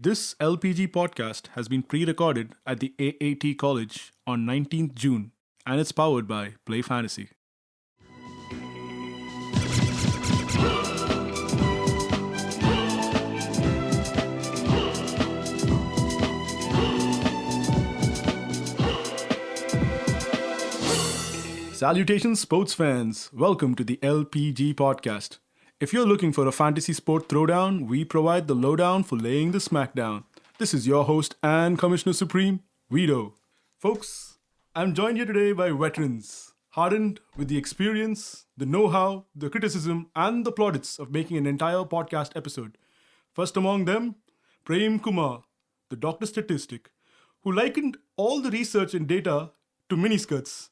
This LPG podcast has been pre-recorded at the AAT College on 19th June and it's powered by Play Fantasy. Salutations, sports fans. Welcome to the LPG Podcast. If you're looking for a fantasy sport throwdown, we provide the lowdown for laying the smackdown. This is your host and Commissioner Supreme, Vito. Folks, I'm joined here today by veterans, hardened with the experience, the know-how, the criticism, and the plaudits of making an entire podcast episode. First among them, Prem Kumar, the Dr. Statistic, who likened all the research and data to miniskirts.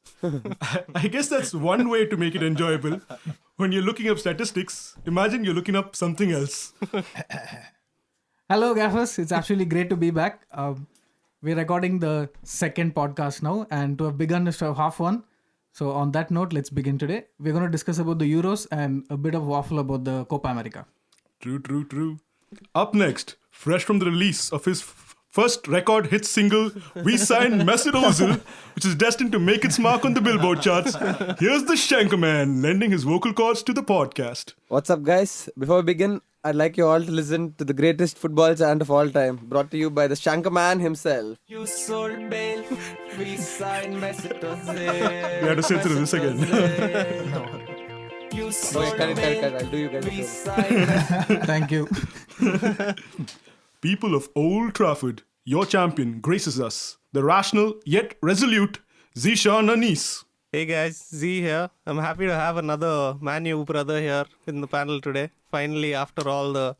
I guess that's one way to make it enjoyable. When you're looking up statistics, imagine you're looking up something else. Hello, gaffers. It's absolutely great to be back. We're recording the second podcast now, and to have begun is to have half one. So on that note, let's begin today. We're going to discuss about the Euros and a bit of waffle about the Copa America. True. Up next, fresh from the release of his first record hit single, we signed Mesut Ozil, which is destined to make its mark on the Billboard charts. Here's the Shankerman lending his vocal cords to the podcast. What's up, guys? Before we begin, I'd like you all to listen to the greatest football chant of all time, brought to you by the Shankerman himself. You sold bail, we signed Mesut Ozil. We have to sit through this again. You sold Okay, cut it. bail, I'll do you guys. we a signed Thank you. People of Old Trafford, your champion graces us, the rational yet resolute Zishan Anis. Hey guys, Z here. I'm happy to have another Man U brother here in the panel today. Finally, after all the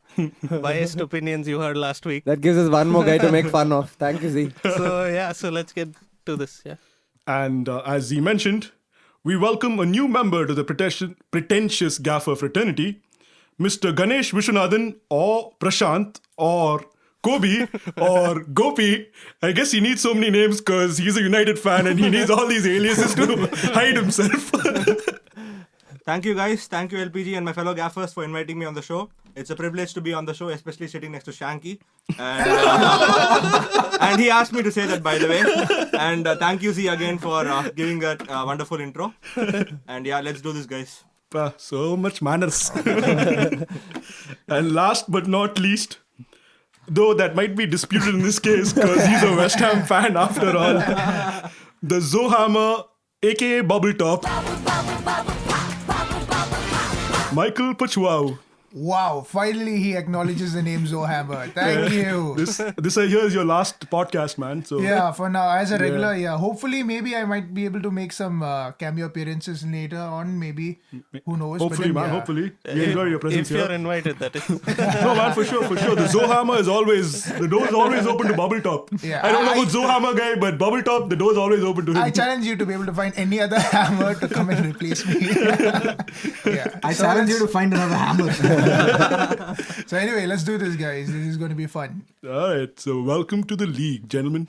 biased opinions you heard last week. That gives us one more guy to make fun of. Thank you, Z. So let's get to this. Yeah. And as Z mentioned, we welcome a new member to the pretentious gaffer fraternity, Mr. Ganesh Vishwanathan or Prashant or Kobe or Gopi. I guess he needs so many names because he's a United fan and he needs all these aliases to hide himself. Thank you guys. Thank you LPG and my fellow gaffers for inviting me on the show. It's a privilege to be on the show, especially sitting next to Shanky. And he asked me to say that, by the way. And thank you Z again for giving that wonderful intro. And yeah, let's do this, guys. So much manners. And last but not least, though that might be disputed in this case because he's a West Ham fan after all, the Zohammer, aka Bubble Top, Michael Pachuau. Wow, finally he acknowledges the name Zohammer. Thank you. This I hear is your last podcast, man. So Yeah, for now, as a regular, hopefully, maybe I might be able to make some cameo appearances later on, maybe. Who knows? hopefully, man, hopefully. We enjoy your presence If you're here. invited, that is. No, man, for sure. The Zohammer is always, the door is always open to Bubble Top. Yeah, I don't know about Zohammer guy, but Bubble Top, the door is always open to him. I challenge you to be able to find any other hammer to come and replace me. Yeah. I challenge you to find another hammer. So anyway, let's do this, guys. This is going to be fun. All right, so welcome to the league, gentlemen.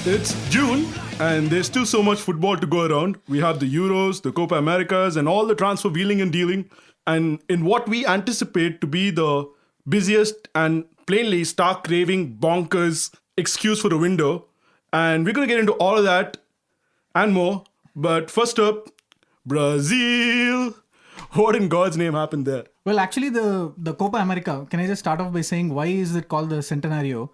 It's June, and there's still so much football to go around. We have the Euros, the Copa Americas, and all the transfer wheeling and dealing. And in what we anticipate to be the busiest and plainly stark raving bonkers excuse for the window. And we're going to get into all of that and more. But first up, Brazil. What in God's name happened there? Well, actually, the Copa America, can I just start off by saying why is it called the Centenario?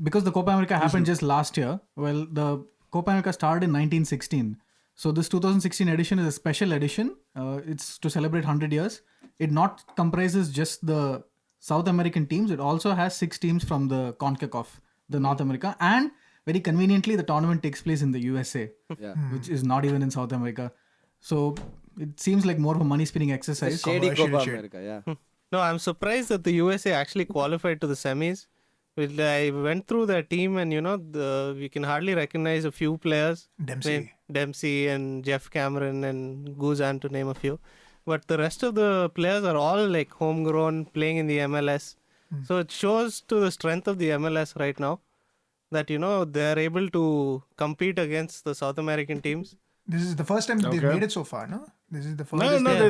Because the Copa America happened just last year. Well, the Copa America started in 1916. So this 2016 edition is a special edition. It's to celebrate 100 years. It not comprises just the South American teams. It also has 6 teams from the CONCACAF, the North America. And very conveniently, the tournament takes place in the USA, which is not even in South America. So it seems like more of a money-spinning exercise. Shady Commercial Copa shit. America, yeah. No, I'm surprised that the USA actually qualified to the semis. I went through their team and, we can hardly recognize a few players. Dempsey and Jeff Cameron and Guzan, to name a few. But the rest of the players are all like homegrown, playing in the MLS. So it shows to the strength of the MLS right now that, they're able to compete against the South American teams. This is the first time they've Okay. made it so far, no? This is the first. No,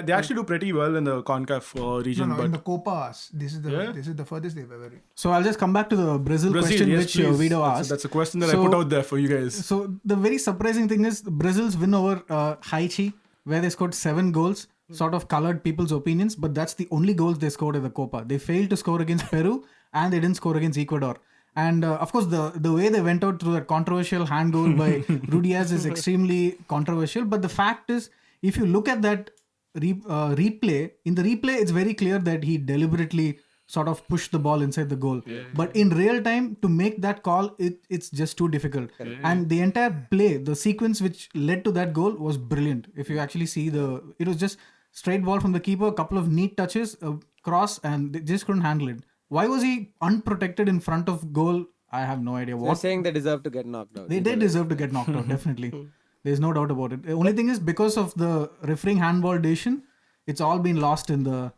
they actually do pretty well in the CONCACAF region, in but the Copas. This is the Yeah. this is the furthest they've ever. So I'll just come back to the Brazil question, yes, which please. Vito asked. That's a question that I So- put out there for you guys. So the very surprising thing is Brazil's win over Haiti, where they scored 7 goals, sort of colored people's opinions, but that's the only goals they scored at the Copa. They failed to score against Peru and they didn't score against Ecuador. And of course, the way they went out through that controversial hand goal by Rudiaz is extremely controversial. But the fact is, if you look at that replay, in the replay, it's very clear that he deliberately sort of pushed the ball inside the goal. But in real time, to make that call, it's just too difficult. And the entire play, the sequence which led to that goal was brilliant. If you actually see it was just straight ball from the keeper, a couple of neat touches, a cross, and they just couldn't handle it. Why was he unprotected in front of goal? I have no idea. They're saying they deserve to get knocked out. They did deserve to get knocked out, definitely. There's no doubt about it. The only thing is, because of the refereeing handball decision, it's all been lost in the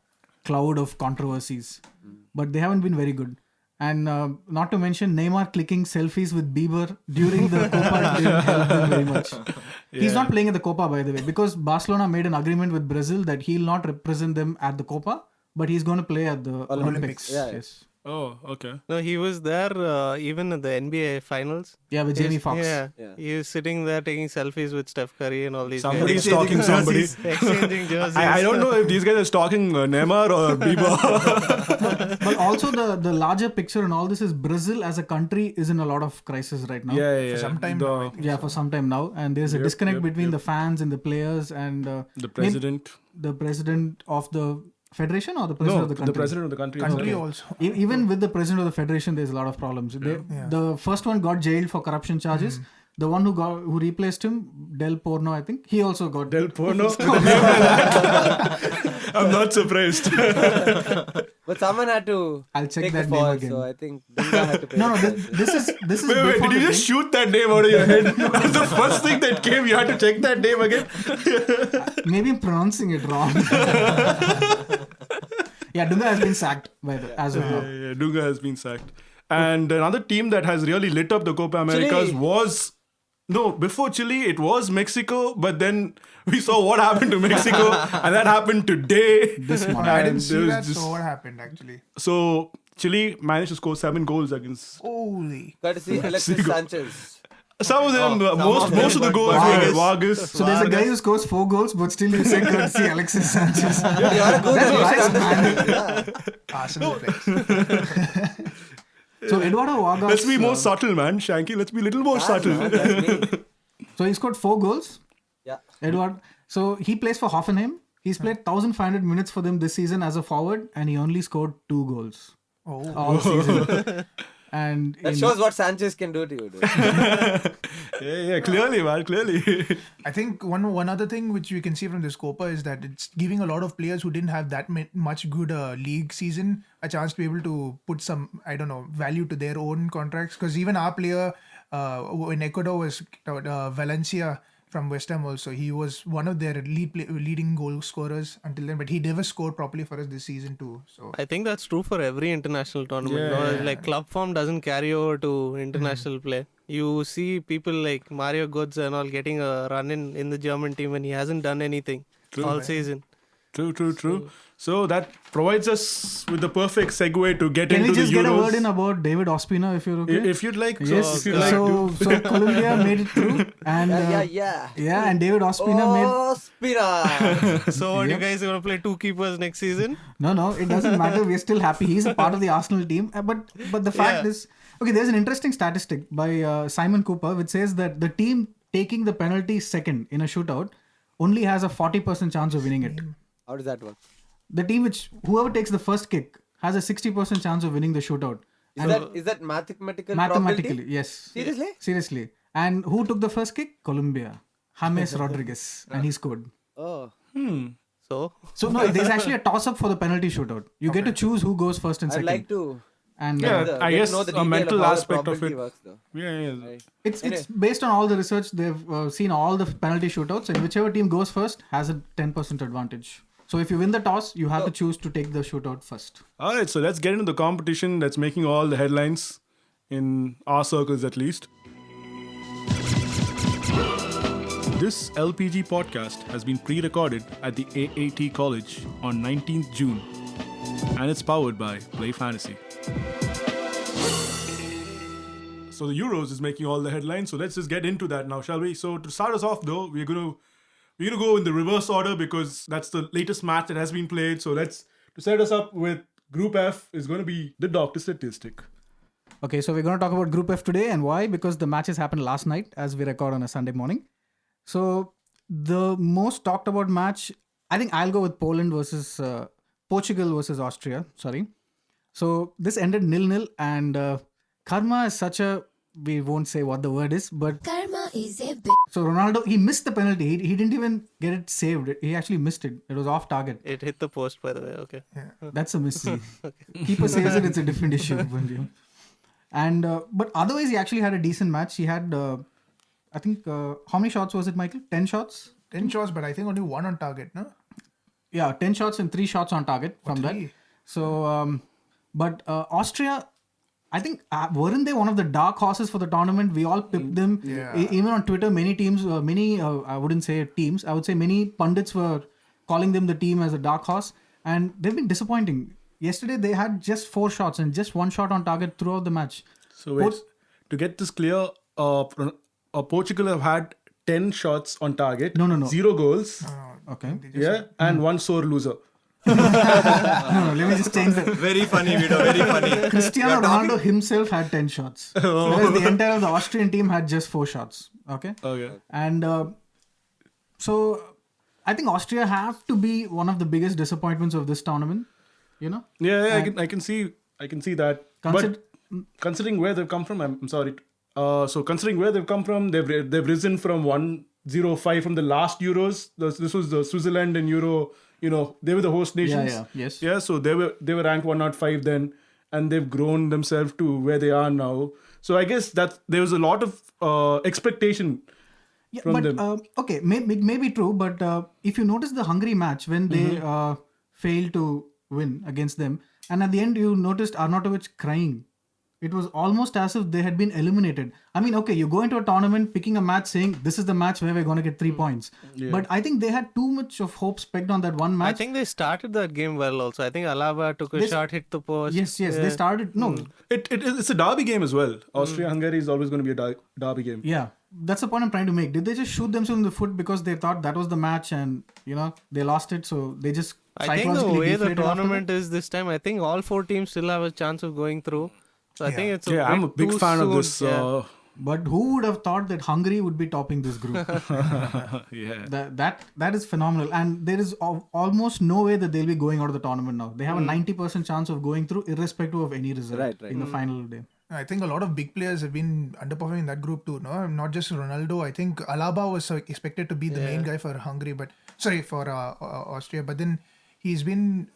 cloud of controversies. But they haven't been very good. And not to mention Neymar clicking selfies with Bieber during the Copa didn't help them very much. He's not playing at the Copa, by the way, because Barcelona made an agreement with Brazil that he'll not represent them at the Copa, but he's going to play at the Olympics. Yeah. Yes. Oh, okay. No, he was there even in the NBA finals. Yeah, with Jamie Foxx. Yeah. Yeah. He was sitting there taking selfies with Steph Curry and all these Somebody's guys. stalking somebody. Exchanging jerseys. I don't know if these guys are stalking Neymar or Bieber. But also the larger picture in all this is Brazil as a country is in a lot of crisis right now. yeah. For some time The, now, I think. Yeah, for some time now. And there's a disconnect between the fans and the players and the president. the president of the federation or the president of the country? the president of the country. Country itself. also. Even with the president of the federation, there's a lot of problems. The first one got jailed for corruption charges. The one who replaced him, Del Porno, I think, he also got Del Porno. I'm not surprised. But someone had to I'll check take that the name fall, again. so I think Dunga had to pay. No, this is Wait, before did you the just shoot that name out of your head? That's the first thing that came. You had to check that name again. Maybe I'm pronouncing it wrong. Yeah, Dunga has been sacked as of now. Yeah, Dunga has been sacked. And another team that has really lit up the Copa Americas Chile. was... No, before Chile, it was Mexico. But then we saw what happened to Mexico. And that happened today. This month. I And didn't see there was that. just- So what happened actually? So Chile managed to score 7 goals against... Holy. Courtesy Alexis Sanchez. Some of them, most of the goals Vargas. were Vargas. So there's a guy who scores 4 goals, but still you say courtesy Alexis Sanchez. You are a good That's you should nice, understand. Yeah. Arsenal players. So Eduardo Vargas. Let's be more subtle, man. Shanky, let's be a little more subtle. That's me. So he scored 4 goals. Yeah. Edward. So he plays for Hoffenheim. He's played 1,500 minutes for them this season as a forward, and he only scored 2 goals Oh. all season. And That shows what Sanchez can do to you, dude. Yeah, clearly, man, clearly. I think one other thing which we can see from this Copa is that it's giving a lot of players who didn't have that much good league season a chance to be able to put some, I don't know, value to their own contracts. Because even our player in Ecuador was Valencia from West Ham also. He was one of their leading goal scorers until then, but he never scored properly for us this season too. So I think that's true for every international tournament. Yeah. Like club form doesn't carry over to international play. You see people like Mario Götze and all getting a run in the German team and he hasn't done anything all season. True. So that provides us with the perfect segue to get can we into just the Euros. get a word in about David Ospina if you're okay? If you'd like. Yes. If you'd like to. So Colombia made it through, and Yeah. and David Ospina made. Oh, Spina. So what, you guys are going to play 2 keepers next season? No, it doesn't matter. We're still happy. He's a part of the Arsenal team. But the fact is, okay, there's an interesting statistic by Simon Cooper which says that the team taking the penalty second in a shootout only has a 40% chance of winning it. How does that work? The team whoever takes the first kick has a 60% chance of winning the shootout. Is that mathematical Mathematically, probability? yes. Seriously? Seriously. And who took the first kick? Colombia. James Rodriguez. And he scored. Oh. So So no, there's actually a toss-up for the penalty shootout. You get to choose who goes first and I'd second. like to And Yeah, I get to guess know the a detail mental of how the aspect of probability it. works, though. Yeah. it's based on all the research. They've seen all the penalty shootouts, and whichever team goes first has a 10% advantage. So if you win the toss, you have to choose to take the shootout first. All right, so let's get into the competition that's making all the headlines in our circles at least. This LPG podcast has been pre-recorded at the AAT College on 19th June, and it's powered by Play Fantasy. So the Euros is making all the headlines, so let's just get into that now, shall we? So to start us off though, we're gonna go in the reverse order because that's the latest match that has been played. So to set us up with Group F is going to be the doctor statistic. Okay, so we're going to talk about Group F today, and why? Because the matches happened last night as we record on a Sunday morning. So the most talked about match, I think I'll go with Portugal versus Austria. Sorry. So this ended 0-0, and karma is such a, we won't say what the word is, but Karma is a bitch. so Ronaldo, he missed the penalty. He didn't even get it saved. He actually missed it. It was off target. It hit the post, by the way. Okay. That's a miss. Keeper saves it, it's a different issue. And but otherwise, he actually had a decent match. He had, I think, how many shots was it, Michael? 10 shots? 10 shots, but I think only 1 on target, no? Yeah, 10 shots and 3 shots on target from that. 3? So, but Austria, I think, weren't they one of the dark horses for the tournament? We all pipped them. Yeah. Even on Twitter, many teams, I wouldn't say teams, I would say many pundits were calling them the team as a dark horse. And they've been disappointing. Yesterday, they had just 4 shots and just 1 shot on target throughout the match. So wait, to get this clear, Portugal have had 10 shots on target. No. 0 goals. Okay. And 1 sore loser. No, let me just change that. Very funny, Vito. Very funny. Cristiano Ronaldo himself had 10 shots. Whereas the entire of the Austrian team had just 4 shots. Okay. And so I think Austria have to be one of the biggest disappointments of this tournament. You know? Yeah, I can see that. But considering where they've come from, I'm sorry. So considering where they've come from, they've risen from 105 from the last Euros. This was the Switzerland and Euro. You know, they were the host nations. Yes. Yeah, so they were ranked 105 then, and they've grown themselves to where they are now. So I guess that there was a lot of expectation from them. Okay, may be true, but if you notice the Hungary match when they failed to win against them, and at the end you noticed Arnautovic crying. It was almost as if they had been eliminated. I mean, okay, you go into a tournament picking a match saying this is the match where we're going to get 3 points. Yeah. But I think they had too much of hopes pegged on that one match. I think they started that game well also. I think Alaba took a shot, hit the post. Yes, they started. No. It's a derby game as well. Austria-Hungary is always going to be a derby game. Yeah, that's the point I'm trying to make. Did they just shoot themselves in the foot because they thought that was the match and, they lost it, so they just I think the way the tournament is this time, I think all 4 teams still have a chance of going through. So I think it's I'm a big fan of this. But who would have thought that Hungary would be topping this group? That is phenomenal. And there is almost no way that they'll be going out of the tournament now. They have a 90% chance of going through irrespective of any result in the final day. I think a lot of big players have been underperforming in that group too, no? Not just Ronaldo. I think Alaba was expected to be the main guy for Hungary, for Austria. But then he's been...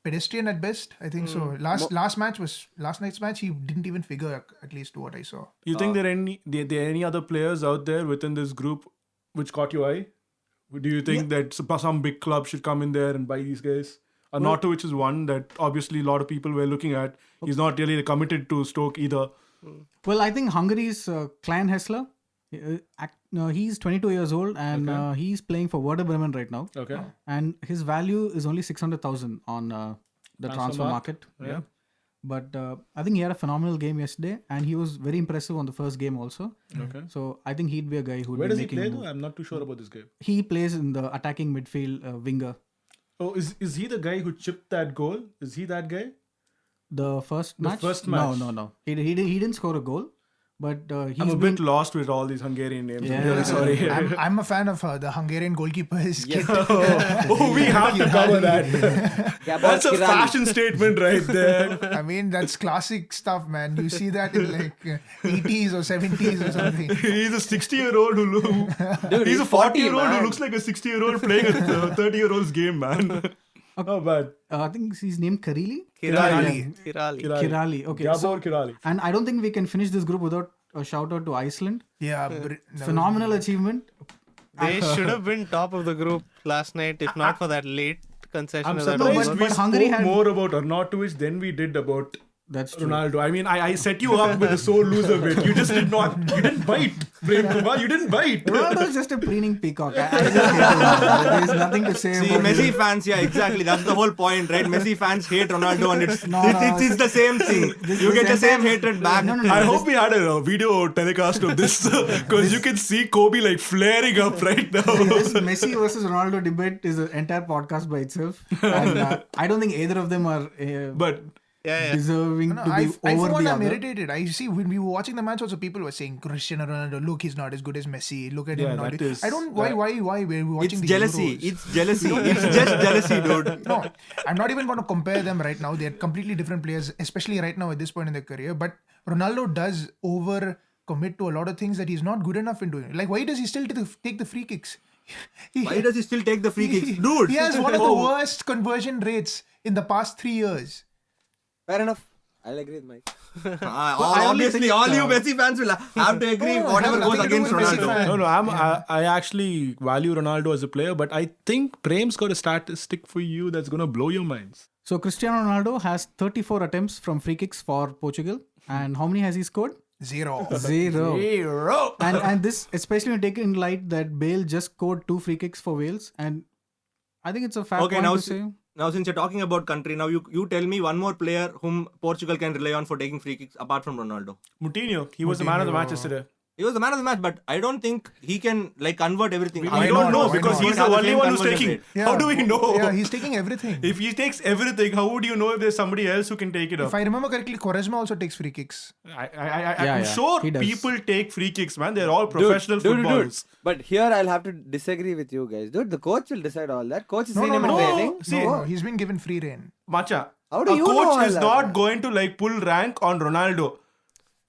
pedestrian at best? I think so. Last night's match, he didn't even figure, at least what I saw. You think there are any other players out there within this group which caught your eye? Do you think that some big club should come in there and buy these guys? Arnautovic is one that obviously a lot of people were looking at. He's not really committed to Stoke either. Well, I think Hungary's Klein Hessler, he's 22 years old and he's playing for Werder Bremen right now. Okay. And his value is only 600,000 on the transfer market. Yeah. But I think he had a phenomenal game yesterday and he was very impressive on the first game also. Okay. So I think he'd be a guy who would Where be does he making play though? I'm not too sure about this guy. He plays in the attacking midfield winger. Oh, is he the guy who chipped that goal? Is he that guy? The first match? No. He didn't score a goal. But I'm a bit lost with all these Hungarian names. Yeah. I'm really sorry. I'm a fan of the Hungarian goalkeepers. Yes. We have to cover that. That's a fashion statement right there. I mean, that's classic stuff, man. You see that in like 80s or 70s or something. He's a 60-year-old he's a 40-year-old who looks like a 60-year-old playing a 30-year-old's game, man. Not bad. I think he's named Kirali. Kirali. Okay. Gabor Kirali. And I don't think we can finish this group without a shout out to Iceland. Yeah. Phenomenal achievement. They should have been top of the group last night if not for that late concession. I'm surprised we spoke more about Arnautovic than we did about That's true. Ronaldo. I mean, I set you up with the sore loser bit. You just did not. You didn't bite, Prem Kumar. You didn't bite. Ronaldo is just a preening peacock. I just hate him. There is nothing to say See, about Messi him. fans, yeah, exactly. That's the whole point, right? Messi fans hate Ronaldo, and No, it's the same thing. You get the same hatred back. No. I hope we had a video telecast of this because you can see Kobe like flaring up right now. This Messi versus Ronaldo debate is an entire podcast by itself. And I don't think either of them are But deserving No, to be I for over one the am other. irritated. I see when we were watching the match also people were saying Cristiano Ronaldo, look, he's not as good as Messi. Look at Yeah, him. that is- I don't why we're watching It's these jealousy. Euros. It's jealousy. It's just jealousy, dude. No, I'm not even going to compare them right now. They're completely different players, especially right now at this point in their career. But Ronaldo does over commit to a lot of things that he's not good enough in doing. Like, why does he still take the free kicks? Why does he still take the free kicks, dude? He has one of the worst conversion rates in the past 3 years. Fair enough. I'll agree with Mike. Obviously, all you Messi fans will have to agree. No, Whatever it has goes nothing to do against with Messi Ronaldo. fan. no, I actually value Ronaldo as a player, but I think Prem's got a statistic for you that's gonna blow your minds. So Cristiano Ronaldo has 34 attempts from free kicks for Portugal. And how many has he scored? Zero. Zero. And this, especially when taken in light that Bale just scored 2 free kicks for Wales. And I think it's a fair Okay, point now to say. Now, since you're talking about country, now you tell me one more player whom Portugal can rely on for taking free kicks apart from Ronaldo. Moutinho, he was the man of the match yesterday. He was the man of the match, but I don't think he can like convert everything. We Why don't not? know Why because not? he's Have the the only same one who's conversion taking. rate. How do we know? Yeah, he's taking everything. If he takes everything, how would you know if there's somebody else who can take it up? If I remember correctly, Quaresma also takes free kicks. I'm sure he does. people take free kicks, man. They're all professional footballers. But here I'll have to disagree with you guys. Dude, the coach will decide all that. Coach is No, seen no, him in no. training. See, No, he's been given free reign. Macha, How do a you know all coach is that? not going to like pull rank on Ronaldo.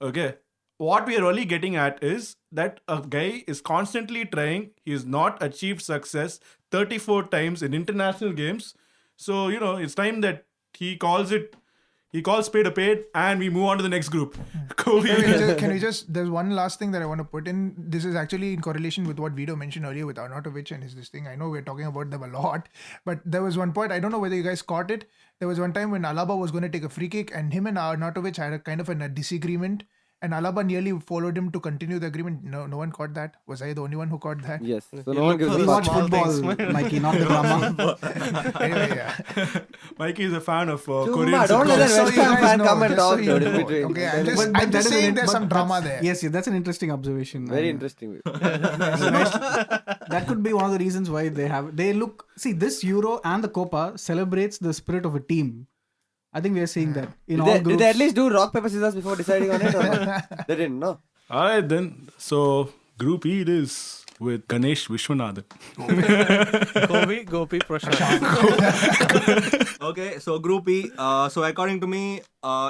Okay. What we are really getting at is that a guy is constantly trying. He has not achieved success 34 times in international games. So, it's time that he calls spade a spade and we move on to the next group. Can we just, there's one last thing that I want to put in. This is actually in correlation with what Vito mentioned earlier with Arnautovic and this thing. I know we're talking about them a lot, but there was one point, I don't know whether you guys caught it. There was one time when Alaba was going to take a free kick and him and Arnautovic had a kind of a disagreement. And Alaba nearly followed him to continue the agreement. No one caught that. Was I the only one who caught that? Yes. So no one gives a We fuck. watch football, Mikey, not the drama. Anyway, yeah. Mikey is a fan of Korean Chumma, don't let sitcoms. that West Ham fan come and just so talk you dude, in know. between. Okay, But I'm that just is saying an- there's but some drama there. Yes, that's an interesting observation. Very And interesting. that could be one of the reasons why this Euro and the Copa celebrates the spirit of a team. I think we are seeing that in all Did groups. they at least do rock, paper, scissors before deciding on it or not? They didn't, no? All right, then. So, Group E it is with Ganesh Vishwanathan. Gopi Prashant. Okay, so Group E. So according to me,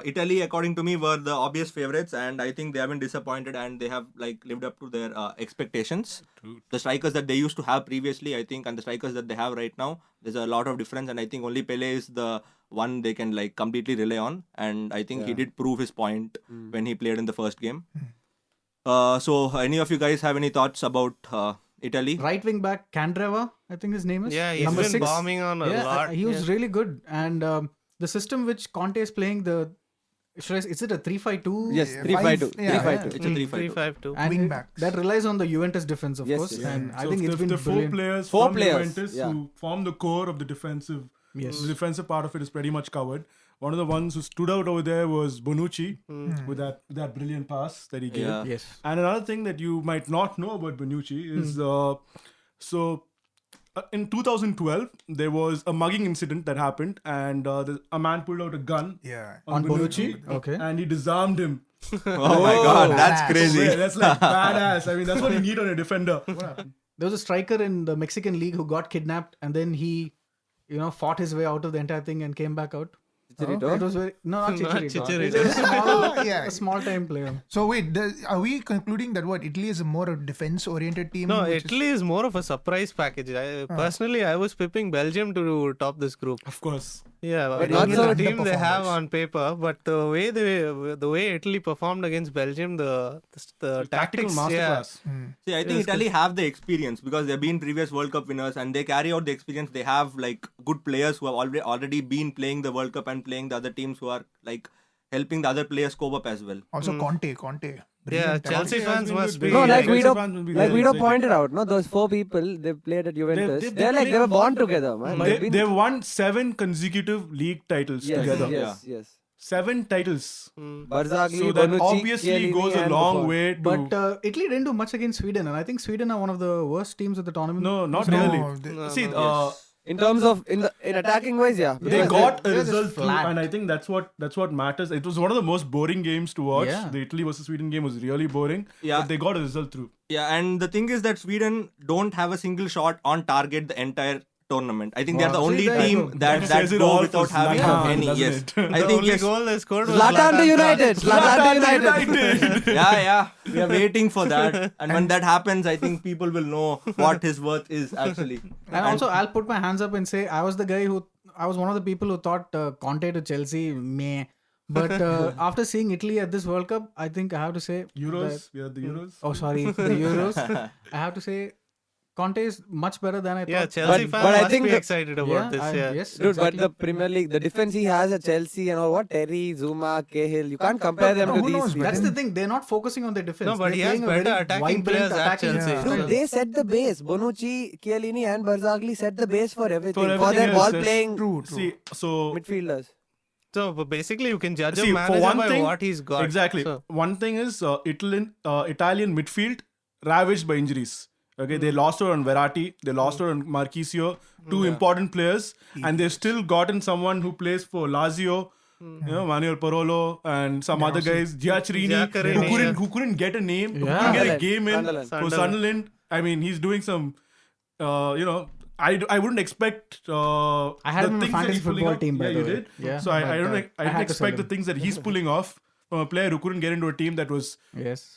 Italy, according to me, were the obvious favorites, and I think they have been disappointed, and they have like lived up to their expectations. The strikers that they used to have previously, I think, and the strikers that they have right now, there's a lot of difference, and I think only Pele is the one they can like completely rely on, and I think he did prove his point when he played in the first game. So any of you guys have any thoughts about Italy? Right wing back Candreva, I think his name is. Yeah, he's number been 6. bombing on a lot. He was Yeah. really good. And the system which Conte is playing, is it a 3-5-2? Yes, Yeah, 3-5-2. yeah, 3-5-2. It's a 3-5-2. 3-5-2. And Wing backs. that relies on the Juventus defense, of Yes, course. yes. And I So think it's been the four brilliant. players Four from players, Juventus yeah. who form the core of the defensive. Yes. The defensive part of it is pretty much covered. One of the ones who stood out over there was Bonucci with that brilliant pass that he gave. Yeah. Yes. And another thing that you might not know about Bonucci is in 2012 there was a mugging incident that happened, and a man pulled out a gun Yeah. On Bonucci? Okay. and he disarmed him. Oh my God, that's badass. crazy. Yeah, that's like badass. I mean, that's what you need on a defender. There was a striker in the Mexican league who got kidnapped, and then he, fought his way out of the entire thing and came back out. Chicharito? It was not Not Chicharito. Chicharito. He's a small, Yeah. a small time player. So wait, are we concluding that Italy is a more defense-oriented team? No, which is- Italy is more of a surprise package. Personally, I was pipping Belgium to top this group. Of course. Yeah, But not also the the team they have performers. on paper, but the way Italy performed against Belgium, the Tactical tactics, yeah. masterclass. See, I think Italy have the experience because they've been previous World Cup winners and they carry out the experience. They have like good players who have already been playing the World Cup and playing the other teams who are like helping the other players cope up as well. Also, Conte. Yeah, Brilliant Chelsea talent. fans must be. No, like Chelsea Guido, fans will be like very Guido excited. pointed out, no, those 4 people they played at Juventus. they They're like played- they were born together, man. They've won 7 consecutive league titles yes, together. yes. 7 titles. Barzagli, So that Bonucci, obviously Chiellini goes a and long Buffon. way to. But Italy didn't do much against Sweden, and I think Sweden are one of the worst teams at the tournament. No, not No, really. they- See, In terms of in attacking wise, yeah. they Because got a they're just result through, flat. and I think that's what matters. It was one of the most boring games to watch. Yeah. The Italy versus Sweden game was really boring. Yeah. But they got a result through. Yeah, and the thing is that Sweden don't have a single shot on target the entire tournament. I think they're the Wow. only See, there you team go. that says it go all without for having Zlatan, any. doesn't Yes, it? I The think only yes. goal they scored was Zlatan to United. Zlatan to United. United. Yeah, we are waiting for that, and when that happens, I think people will know what his worth is actually. And also, I'll put my hands up and say I was one of the people who thought Conte to Chelsea, meh. But after seeing Italy at this World Cup, I think I have to say Euros. We had the Euros. Oh, sorry, the Euros. I have to say Conte is much better than I thought. Yeah, Chelsea fans but I must think be the- excited about this. Yeah. Yes, Dude, exactly. but the Premier League, the defense he has at Chelsea and all, what Terry, Zuma, Cahill, you can't compare them to who these. knows, people. but That's the thing. They're not focusing on their defense. No, but he They're has playing a better very attacking vibrant players at attacking Chelsea. style. Dude, they set the base. Bonucci, Chiellini, and Barzagli set the base for everything. For, everything their else, ball yes. playing True. See, so midfielders. So but basically, you can judge see, a for manager one by thing, what he's got. exactly. So, One thing is Italian midfield ravaged by injuries. Okay, they lost her on Verratti, they lost her on Marchisio, 2 important players, and they've still gotten someone who plays for Lazio, you know, Manuel Parolo and some other guys, Giaccherini, who couldn't get a name, who couldn't get a game in for Sunderland. I mean, he's doing some, I wouldn't expect. I had the him in a things that fantasy he's pulling football off. team, by Yeah, the you way. did. Yeah, So I but, don't. I I didn't had to sell expect the him. things that he's pulling off from a player who couldn't get into a team that was, Yes.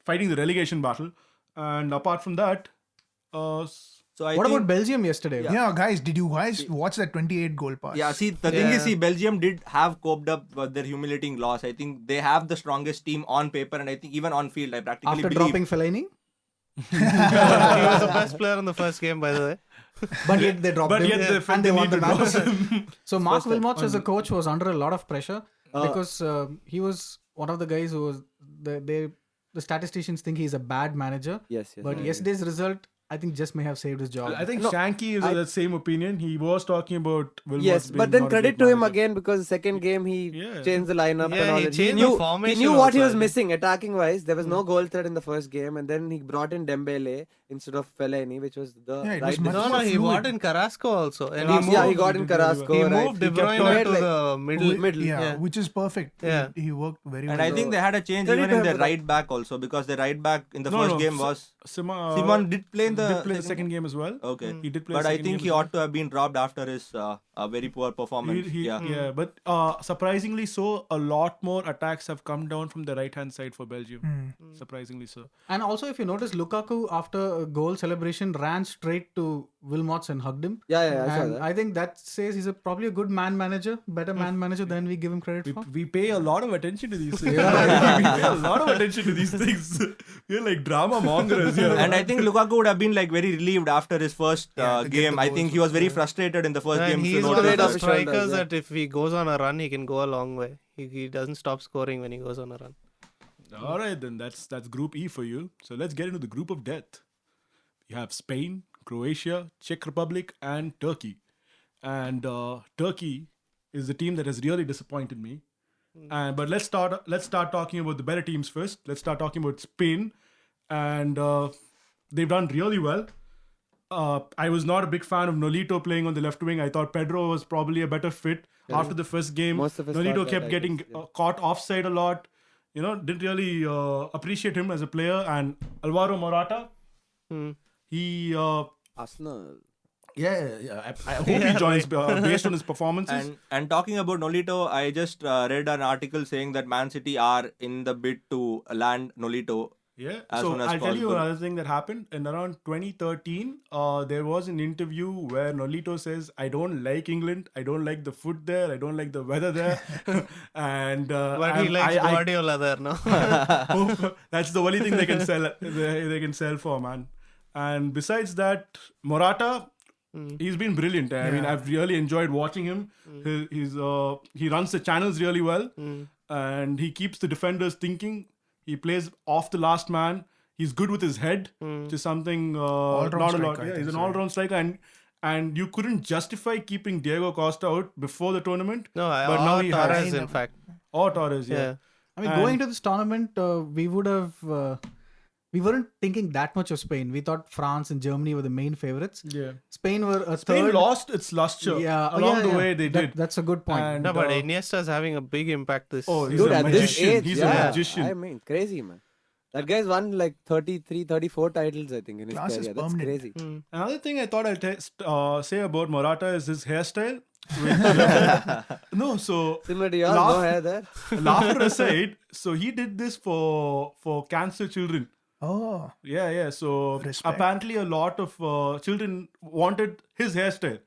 fighting the relegation battle. And apart from that, So I What think, about Belgium yesterday? Yeah, guys, did you guys watch that 28 goal pass? Yeah, see, the thing is, Belgium did have coped up with their humiliating loss. I think they have the strongest team on paper, and I think even on field, I practically After believe. dropping Fellaini, he was the best player on the first game, by the way. but yet they dropped but him yet they felt and the they won need the to drop match. him. So Mark Wilmots as a coach was under a lot of pressure because he was one of the guys who was the statisticians think he's a bad manager. Yes. But yesterday's result, I think, just may have saved his job. I think Shanky is of the same opinion. He was talking about Wilmots Yes, being but then not a credit good to him manager. again because the second game he changed the lineup Yeah, and all he that. changed the formation He knew what he also, was I think. missing attacking wise. There was no goal threat in the first game, and then he brought in Dembele instead of Fellaini, which was the Yeah, it right was much decision. No, more he fluid. brought in Carrasco also. And He got in Carrasco. he right. moved De He kept Bruyne on- to like, the middle. Yeah, which is perfect. Yeah. He worked very And well. I think they had a change Credit even to in him their for that. right back also, because their right back in the first game was Simon did play in the second game as well. Okay, He did play but the I second think game he as well. ought to have been dropped after his very poor performance. Yeah, but surprisingly so, a lot more attacks have come down from the right-hand side for Belgium. Surprisingly so. And also, if you notice, Lukaku after a goal celebration ran straight to Wilmots and hugged him. Yeah, I saw And that. I think that says he's probably a good man manager, better man manager than we give him credit for. We pay a lot of attention to these things. We pay a lot of attention to these things. We're like drama mongers here. And I think Lukaku would have been like very relieved after his first game. I think he was very frustrated in the first game. And to he's notice one of weight the off his strikers shoulders, yeah. that if he goes on a run, he can go a long way. He doesn't stop scoring when he goes on a run. All right, then that's Group E for you. So let's get into the Group of Death. We have Spain, Croatia, Czech Republic, and Turkey. And Turkey is the team that has really disappointed me. But let's start talking about the better teams first. Let's start talking about Spain, and they've done really well. I was not a big fan of Nolito playing on the left wing. I thought Pedro was probably a better fit after the first game. Most of us Nolito thought kept that, I getting guess, yeah. caught offside a lot. Didn't really appreciate him as a player. And Alvaro Morata, he Arsenal. I hope he joins based on his performances. And talking about Nolito, I just read an article saying that Man City are in the bid to land Nolito. Yeah, as so soon as I'll tell you possible. another thing that happened. In around 2013, there was an interview where Nolito says, I don't like England, I don't like the food there, I don't like the weather there. And But he likes Guardiola there, no? that's the only thing they can sell. They can sell for, man. And besides that, Morata, he's been brilliant. I mean, I've really enjoyed watching him. He runs the channels really well. and he keeps the defenders thinking. He plays off the last man. He's good with his head, which is something not a lot. striker, I Yeah, think he's an so, all-round striker, and you couldn't justify keeping Diego Costa out before the tournament. No, but now he has. Torres, in fact. Or Torres, yeah. Yeah. I mean, going to this tournament, we would have. We weren't thinking that much of Spain. We thought France and Germany were the main favorites. Yeah. Spain were a Spain third. lost its luster along the way they did. That's a good point. And, No, but Iniesta's having a big impact this. Oh, he's Dude, a at this magician. age, He's yeah, a magician. I mean, crazy, man. That guy's won like 33, 34 titles, I think, in his Class is career. That's permanent. crazy. Another thing I thought I'll say about Morata is his hairstyle. Which, no, so Similar to yours, no hair there. laughter aside, so he did this for cancer children. Oh, Yeah. So Respect. apparently a lot of children wanted his hairstyle,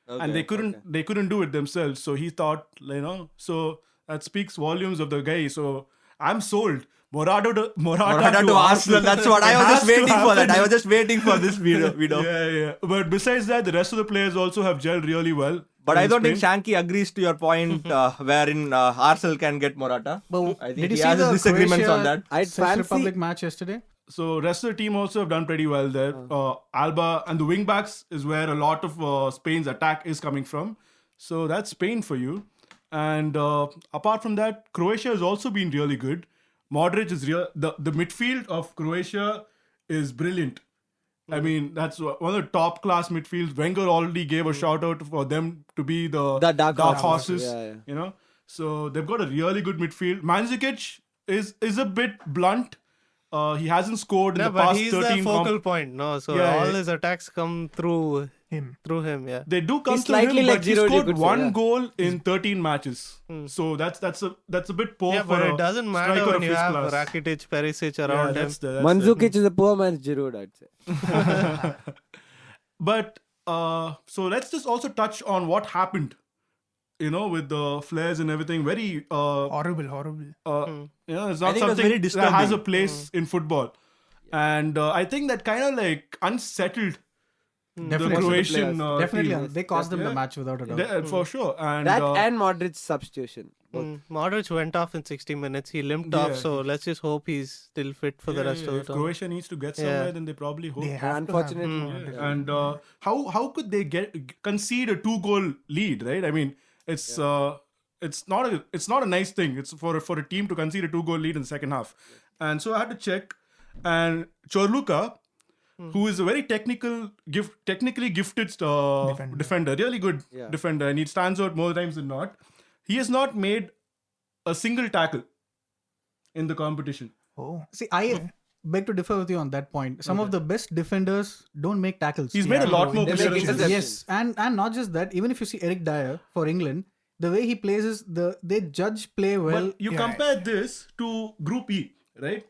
and they couldn't do it themselves. So he thought, so that speaks volumes of the guy. So I'm sold. Morata to Arsenal. That's what I was just waiting for. That I was just waiting for this video. Yeah. But besides that, the rest of the players also have gelled really well. But in I don't Spain. think Shanky agrees to your point wherein Arsenal can get Morata. But I think did you he see has his the disagreements Croatia on that. I'd Czech fancy. Republic match yesterday? So rest of the team also have done pretty well there. Alba and the wing backs is where a lot of Spain's attack is coming from. So that's Spain for you. And apart from that, Croatia has also been really good. Modric is real. The midfield of Croatia is brilliant. I mean, that's one of the top class midfields. Wenger already gave a shout out for them to be the dark horses. Yeah. So they've got a really good midfield. Mandzukic is a bit blunt. He hasn't scored in No, the but past he's 13 the focal point. No, so Yeah, all yeah. his attacks come through him. Yeah. They do come He's to him, slightly but like he Giroud, you scored could say, one yeah. goal in 13 matches. So that's a bit poor Yeah, for but a it doesn't matter striker when of you his have class. Rakitic, Perisic Yeah, around him. that's the- Mandzukic is a poor man's Giroud, I'd say. But so let's just also touch on what happened. With the flares and everything. Very horrible. it's I not think it was something very that has a disturbing. place in football. And I think that kind of like unsettled the Definitely. Croatian Definitely. team. They cost them the Yeah. match without a doubt. For sure. And That and Modric's substitution. Both. Modric went off in 60 minutes. He limped Yeah. off, so let's just hope he's still fit for the rest of the if time. Croatia needs to get somewhere, then they probably hope. They have Unfortunately. And how could they concede a 2-goal lead, right? I mean, it's not a nice thing. It's for a team to concede a 2-goal lead in the second half. And so I had to check, and Chorluka, who is a very technically gifted defender, really good defender, and he stands out more times than not. He has not made a single tackle in the competition. Oh, See, I beg to differ with you on that point. Some of the best defenders don't make tackles. He's made a lot more They make clearances. interceptions. Yes, and not just that. Even if you see Eric Dyer for England, the way he plays is they judge play well. But you compare this to Group E, right?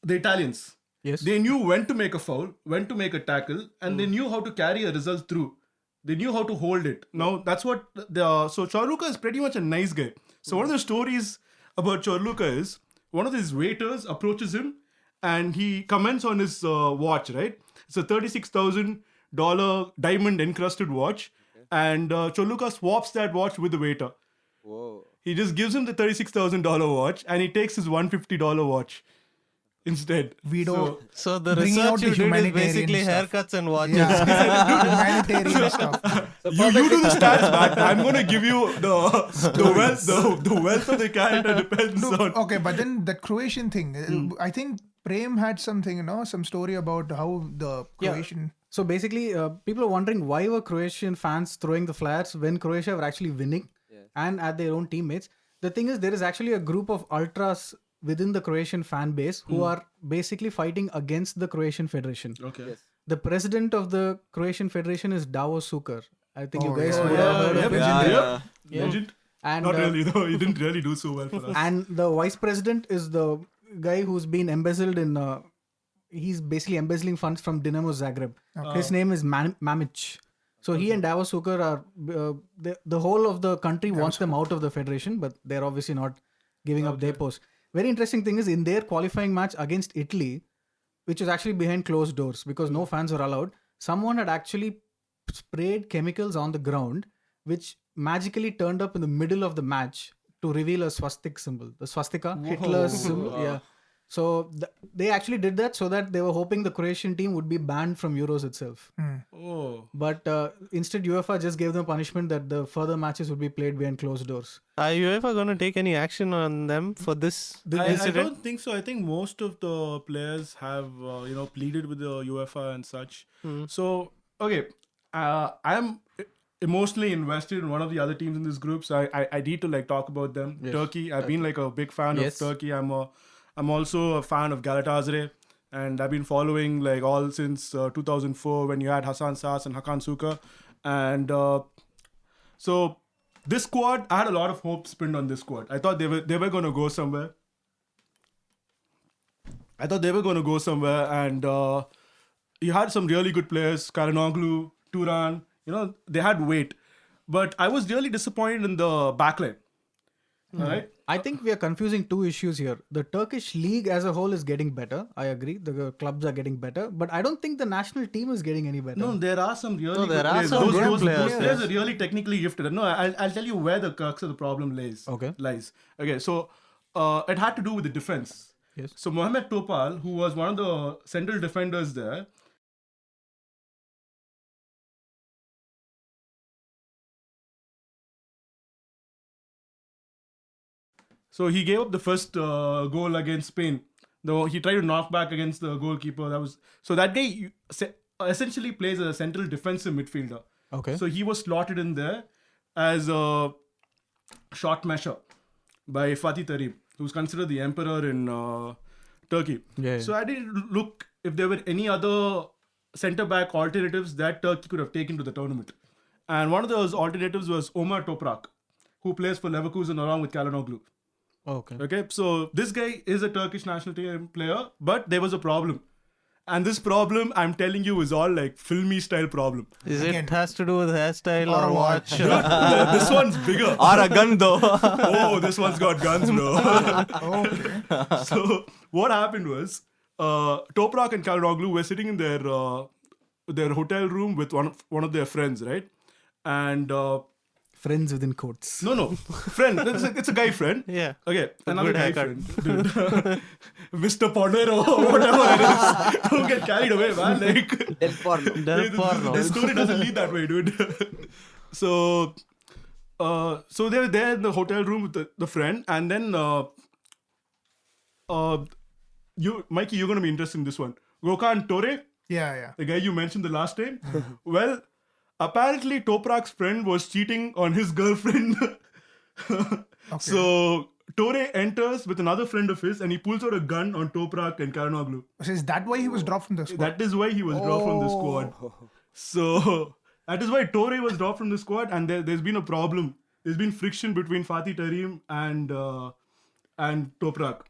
The Italians. Yes. They knew when to make a foul, when to make a tackle, and they knew how to carry a result through. They knew how to hold it. Now, that's what... So, Chorluka is pretty much a nice guy. So, one of the stories about Chorluka is, one of his waiters approaches him, and he comments on his watch, right? It's a $36,000 diamond-encrusted watch, and Chorluka swaps that watch with the waiter. Whoa. He just gives him the $36,000 watch, and he takes his $150 watch instead. Vito. So the Bringing out research the you did is humanitarian basically stuff. haircuts and watches. Humanitarian stuff. You do the stats, man. I'm gonna give you the wealth of the character depends on. Okay, but then the Croatian thing, I think Prem had something, some story about how the Croatian. So basically, people are wondering why were Croatian fans throwing the flares when Croatia were actually winning and at their own teammates. The thing is, there is actually a group of ultras within the Croatian fan base who are basically fighting against the Croatian Federation. Okay. Yes. The president of the Croatian Federation is Davor Suker. I think you guys yeah. would have heard of him. Yeah. Legend. And, Not really though. He didn't really do so well for us. and the vice president is the guy who's been embezzled in... he's basically embezzling funds from Dinamo Zagreb. His name is Mamic. So he and Davor Suker are... the whole of the country wants them out of the federation, but they're obviously not giving up their post. Very interesting thing is, in their qualifying match against Italy, which was actually behind closed doors because no fans were allowed, someone had actually sprayed chemicals on the ground, which magically turned up in the middle of the match to reveal a swastika symbol. The swastika, Hitler's symbol. Yeah. So they actually did that so that they were hoping the Croatian team would be banned from Euros itself. Oh. But instead, UEFA just gave them punishment that the further matches would be played behind closed doors. Are UEFA going to take any action on them for this I incident? don't think so. I think most of the players have, pleaded with the UEFA and such. So, okay, I'm emotionally invested in one of the other teams in this group, so I need to talk about them. Yes. Turkey. I've been a big fan of Yes. Turkey. I'm also a fan of Galatasaray, and I've been following all since 2004 when you had Hasan Saas and Hakan Suka, and so this squad, I had a lot of hopes pinned on this squad. I thought they were going to go somewhere. And you had some really good players, Karanoglu, Turan. They had weight, but I was really disappointed in the backline. All right. I think we are confusing two issues here. The Turkish league as a whole is getting better. I agree. The clubs are getting better. But I don't think the national team is getting any better. No, there are some really good there are players. some Those good players players, are really technically gifted. No, I'll tell you where the crux of the problem lies. Okay. Okay, so it had to do with the defense. Yes. So Mohamed Topal, who was one of the central defenders there, so he gave up the first goal against Spain. Though he tried to knock back against the goalkeeper. That guy essentially plays as a central defensive midfielder. Okay. So he was slotted in there as a shot measure by Fatih Terim, who's considered the emperor in Turkey. Yeah. So I didn't look if there were any other centre back alternatives that Turkey could have taken to the tournament. And one of those alternatives was Omar Toprak, who plays for Leverkusen along with Kalanoglu. Okay. Okay, so this guy is a Turkish national team player, but there was a problem. And this problem, I'm telling you, is all filmy style problem. Is Again. it has to do with hairstyle or watch? This one's bigger. Or a gun though. Oh, this one's got guns, bro. So what happened was, Toprak and Kalanoglu were sitting in their hotel room with one of their friends, right? And Friends within quotes. no, friend. It's a guy friend. Yeah. Okay, another good guy haircut. friend, dude. Mr. Ponero, whatever it is. Don't get carried away, man. Del porno. Del porno. The story doesn't lead that way, dude. So they were there in the hotel room with the friend, and then Mikey, you're gonna be interested in this one. Gökhan Tore, Yeah. the guy you mentioned the last time. Well, apparently Toprak's friend was cheating on his girlfriend. So Tore enters with another friend of his and he pulls out a gun on Toprak and Karanoglu. So is that why he was dropped from the squad? That is why he was dropped from the squad. So that is why Tore was dropped from the squad, and there's been a problem. There's been friction between Fatih Terim and Toprak.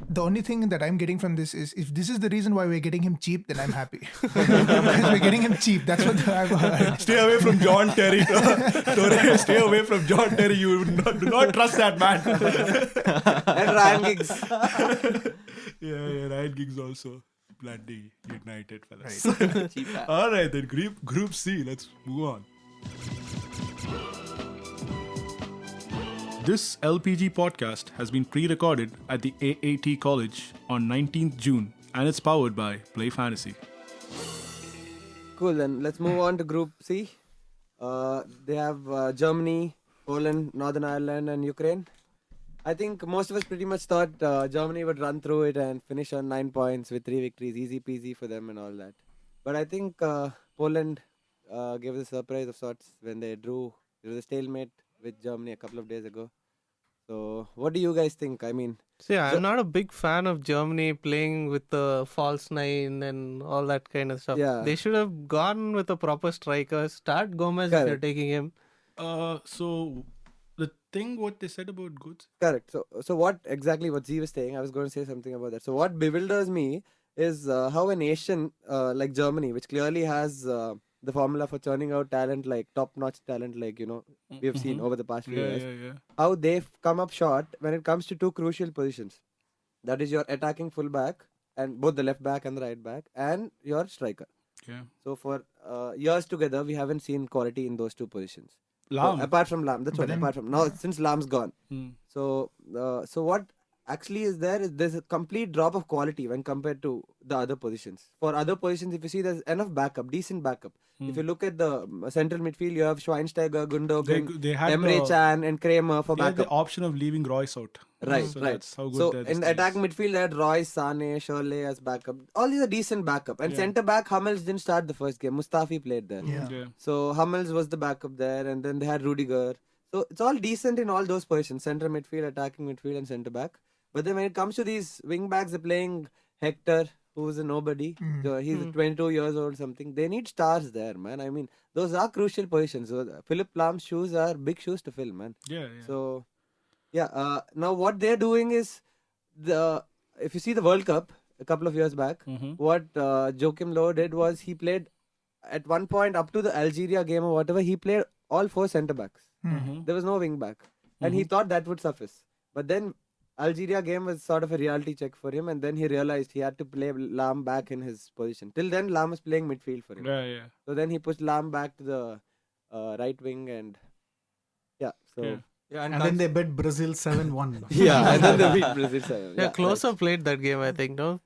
The only thing that I'm getting from this is if this is the reason why we're getting him cheap, then I'm happy. Because we're getting him cheap. That's what I've heard. Stay away from John Terry. Tore, stay away from John Terry. You do not trust that man. And Ryan Giggs. Yeah, Ryan Giggs also. Bloody United, fellas. Cheap ass. All right, then Group C. Let's move on. This LPG podcast has been pre-recorded at the AAT College on 19th June, and it's powered by Play Fantasy. Cool, then let's move on to Group C. They have Germany, Poland, Northern Ireland, and Ukraine. I think most of us pretty much thought Germany would run through it and finish on 9 points with 3 victories, easy peasy for them and all that. But I think Poland gave us a surprise of sorts when they drew. There was a stalemate with Germany a couple of days ago. So, what do you guys think? I mean, See, I'm not a big fan of Germany playing with the false nine and all that kind of stuff. Yeah. They should have gone with a proper striker. Start Gomez if you're Correct. taking him. So the thing what they said about goods. correct. So what exactly what Z was saying? I was going to say something about that. So what bewilders me is how a nation like Germany, which clearly has the formula for churning out talent, like top-notch talent, like we have seen over the past few years, Yeah. how they've come up short when it comes to two crucial positions. That is your attacking fullback, and both the left back and the right back, and your striker. Yeah. So for years together, we haven't seen quality in those two positions. Lam. Apart from Lam, that's what. Apart from now, since Lam's gone. So what actually is there is there's a complete drop of quality when compared to the other positions. For other positions, if you see, there's enough backup, decent backup. If you look at the central midfield, you have Schweinsteiger, Gundogan, They had Emre Can, and Kramer for they had backup. the option of leaving Royce out. Right, So right. that's how good So that in the attacking midfield, they had Royce, Sane, Shirley as backup. All these are decent backup. And centre back, Hummels didn't start the first game. Mustafi played there. Yeah. So Hummels was the backup there, and then they had Rudiger. So it's all decent in all those positions: centre midfield, attacking midfield, and centre back. But then when it comes to these wing backs, they're playing Hector, who's a nobody. So he's 22 years old, something. They need stars there, man. I mean, those are crucial positions. So Philip Lahm's shoes are big shoes to fill, man. Yeah. So, now what they're doing is if you see the World Cup a couple of years back, what Joachim Low did was he played at one point up to the Algeria game or whatever. He played all 4 centre backs. There was no wing back, and he thought that would suffice. But then Algeria game was sort of a reality check for him, and then he realized he had to play Lahm back in his position. Till then, Lahm was playing midfield for him. Yeah. So then he pushed Lahm back to the right wing, and And then they bet Brazil 7-1. and then they beat Brazil 7. Yeah, closer played that game, I think, no?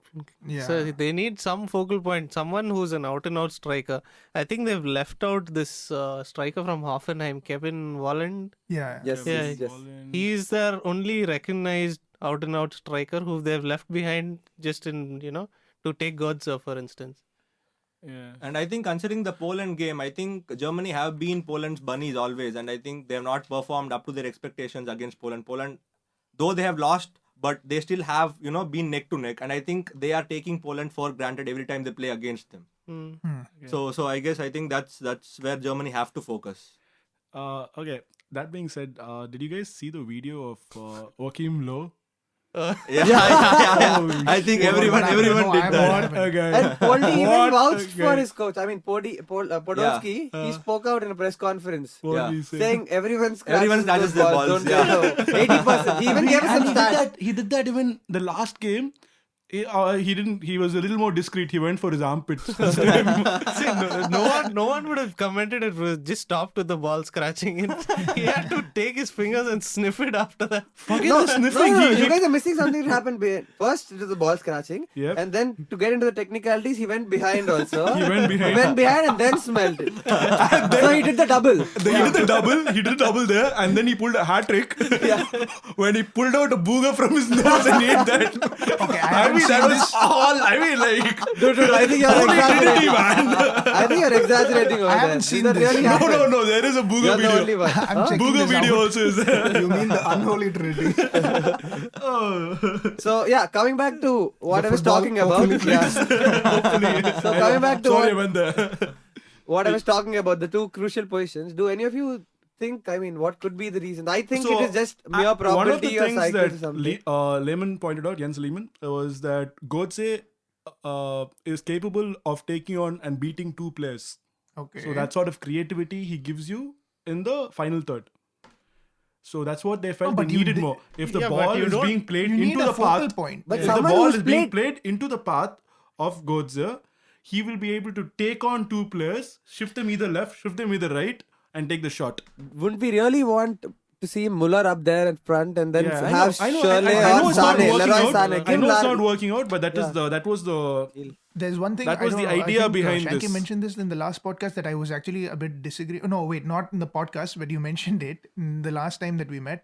Yeah. So they need some focal point, someone who's an out-and-out striker. I think they've left out this striker from Hoffenheim, Kevin Volland. Yeah. Yes, Yeah. yes. He's their only recognized out-and-out striker who they've left behind just in, to take Götze, for instance. Yeah. And I think considering the Poland game, I think Germany have been Poland's bunnies always, and I think they have not performed up to their expectations against Poland. Poland, though they have lost, but they still have, been neck to neck, and I think they are taking Poland for granted every time they play against them. So I think that's where Germany have to focus. Okay. That being said, did you guys see the video of Joachim Low? Yeah. I think everyone did that. Okay. And Poldi even What vouched a for guy. his coach. I mean, Podolski, he spoke out in a press conference What Yeah. did he say? saying everyone Everyone scratches their balls, Don't yeah. they know? 80%. He even gave us And some stats. he did that even the last game. He didn't. He was a little more discreet. He went for his armpits. See, no one would have commented it was just stopped with the ball scratching it. He had to take his fingers and sniff it after that. Forget the sniffing. No, He- you guys are missing something that happened. First, it was the ball scratching. Yep. And then, to get into the technicalities, he went behind also. He went behind. He went behind and then smelled it. So he did the double. He did the double. He did the double there, and then he pulled a hat trick. When he pulled out a booger from his nose and ate that. Okay, I mean, that was all. I mean, like. Dude, I think you're Trinity, exaggerating. man. I think you're exaggerating over I haven't there. seen Did that this. really No, happen? No. There is a booger You're the only video. one. I'm checking Booger this video out. also is there. You mean the unholy trinity? So coming back to what The I was football, talking about. So coming back to Sorry, what, man. what I was talking about, the two crucial positions. Do any of you think? I mean, what could be the reason? I think it is just mere one of the probability or things cycles or that something. Lehman pointed out, Jens Lehman, was that Götze is capable of taking on and beating 2 players. Okay. So that sort of creativity he gives you in the final third. So that's what they felt but they you needed did- more. If the Yeah, but ball you is don't- being played you need into a the focal path, point. But if the someone ball who's is being played- played into the path of Götze, he will be able to take on 2 players, shift them either left, shift them either right, and take the shot. Wouldn't we really want to see Muller up there in front and then Yeah, have Shirley I know or it's not Sane, working Leroy out. Sane? I Give know it's Lar- not working out, but that was the There's one thing That was I the don't know, idea I think, behind Shanky this. mentioned this in the last podcast that I was actually a bit disagree. No, wait, not in the podcast, but you mentioned it in the last time that we met.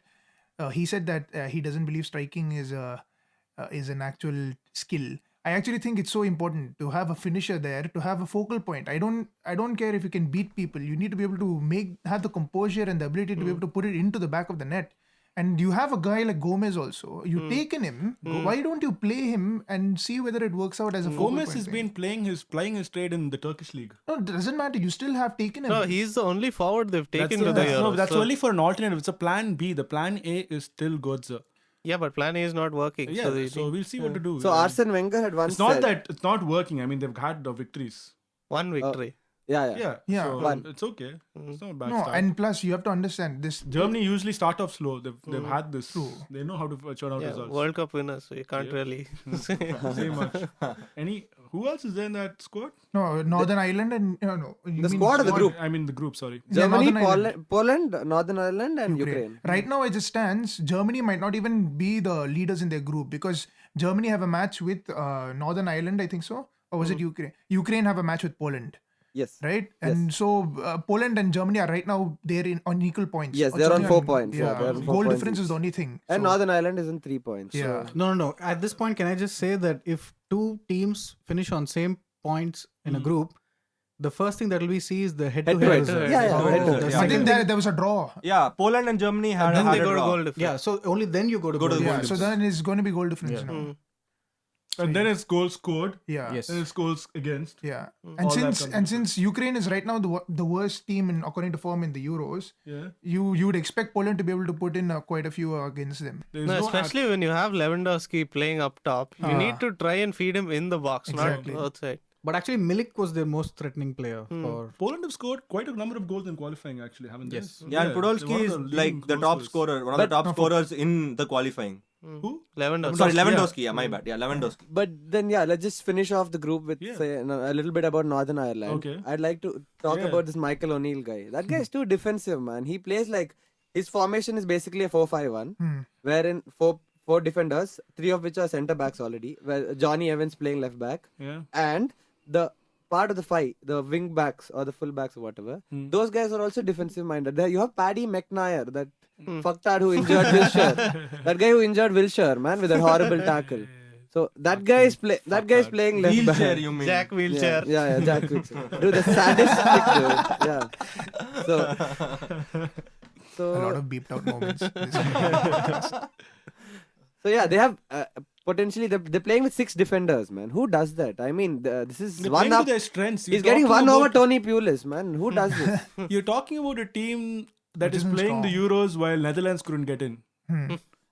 He said that he doesn't believe striking is an actual skill. I actually think it's so important to have a finisher there, to have a focal point. I don't care if you can beat people. You need to be able to have the composure and the ability to be able to put it into the back of the net. And you have a guy like Gomez also. You've taken him. Why don't you play him and see whether it works out as a focal Gomez point has thing? been playing his trade in the Turkish league. No, it doesn't matter. You still have taken him. No, he's the only forward they've taken to the that's, Euros. no, that's so- only for an alternative. It's a plan B. The plan A is still Götze. Yeah, but plan A is not working. Yeah, so they so we'll see what to do. So Arsene Wenger had once it's not said, that it's not working. I mean, they've had the victories. one victory. Yeah. Yeah. So One. it's okay. It's not a bad No, start. and plus you have to understand this. Germany usually start off slow. They've had this. They know how to churn out Yeah, results. World Cup winners, so you can't really Say much. Who else is there in that squad? No, Northern Ireland and no. you The mean squad or the group? I mean the group. Sorry. Yeah, Germany, Northern Ireland. Poland, Northern Ireland, and Ukraine. Right now, as it stands, Germany might not even be the leaders in their group because Germany have a match with Northern Ireland, I think so, or was it Ukraine? Ukraine have a match with Poland, Yes. right? And so Poland and Germany are right now on equal points. Yes, Or they're on sorry, 4 points. Yeah, Yeah, they're on 4 goal points difference each. is the only thing. And So, Northern Ireland is in 3 points. yeah. So. No. At this point, can I just say that if two teams finish on same points in a group, the first thing that will be see is the head-to-head Head-to-head. result. Yeah, Oh, head-to-head. the Yeah. I second think thing- there was a draw. Yeah, Poland and Germany had then a they go to draw. goal difference. Yeah, so only then you go to Go to goal the goal Yeah, difference. so then it's going to be goal difference now. And then it's goals scored. Yeah. Yes. And it's goals against. Yeah, All and that since comes Ukraine is right now the worst team in according to form in the Euros, Yeah. you would expect Poland to be able to put in quite a few against them. There's No, no especially when you have Lewandowski playing up top, you need to try and feed him in the box, Exactly. not outside. But actually, Milik was their most threatening player for. Poland have scored quite a number of goals in qualifying, actually, haven't they? Yes. Yeah, and they're Podolski one of is the leading like the goal top scorers. scorer, one of the top scorers in the qualifying. Who? Lewandowski. Sorry, Lewandowski. Yeah, my bad. Yeah, Lewandowski. But then, let's just finish off the group with say, a little bit about Northern Ireland. Okay. I'd like to talk about this Michael O'Neill guy. That guy is too defensive, man. He plays like his formation is basically a 4-5-1, wherein four defenders, 3 of which are centre backs already. Where Johnny Evans playing left back, Yeah. and the part of the 5, the wing backs or the full backs or whatever. Those guys are also defensive minded. There you have Paddy McNair, that fucktard who injured Wilshere. That guy who injured Wilshere, man, with a horrible tackle. So that guy is playing left Wheelchair, back. you mean? Jack Wheelchair. Yeah, Jack Wheelchair. Dude, the saddest trick, dude. Yeah. So A lot of beeped out moments. So yeah, they have potentially they're playing with 6 defenders, man. Who does that? I mean, this is They're one playing to up. their strengths. He's getting one over Tony Pulis, man. Who does this? You're talking about a team that is isn't playing the strong. Euros while Netherlands couldn't get in.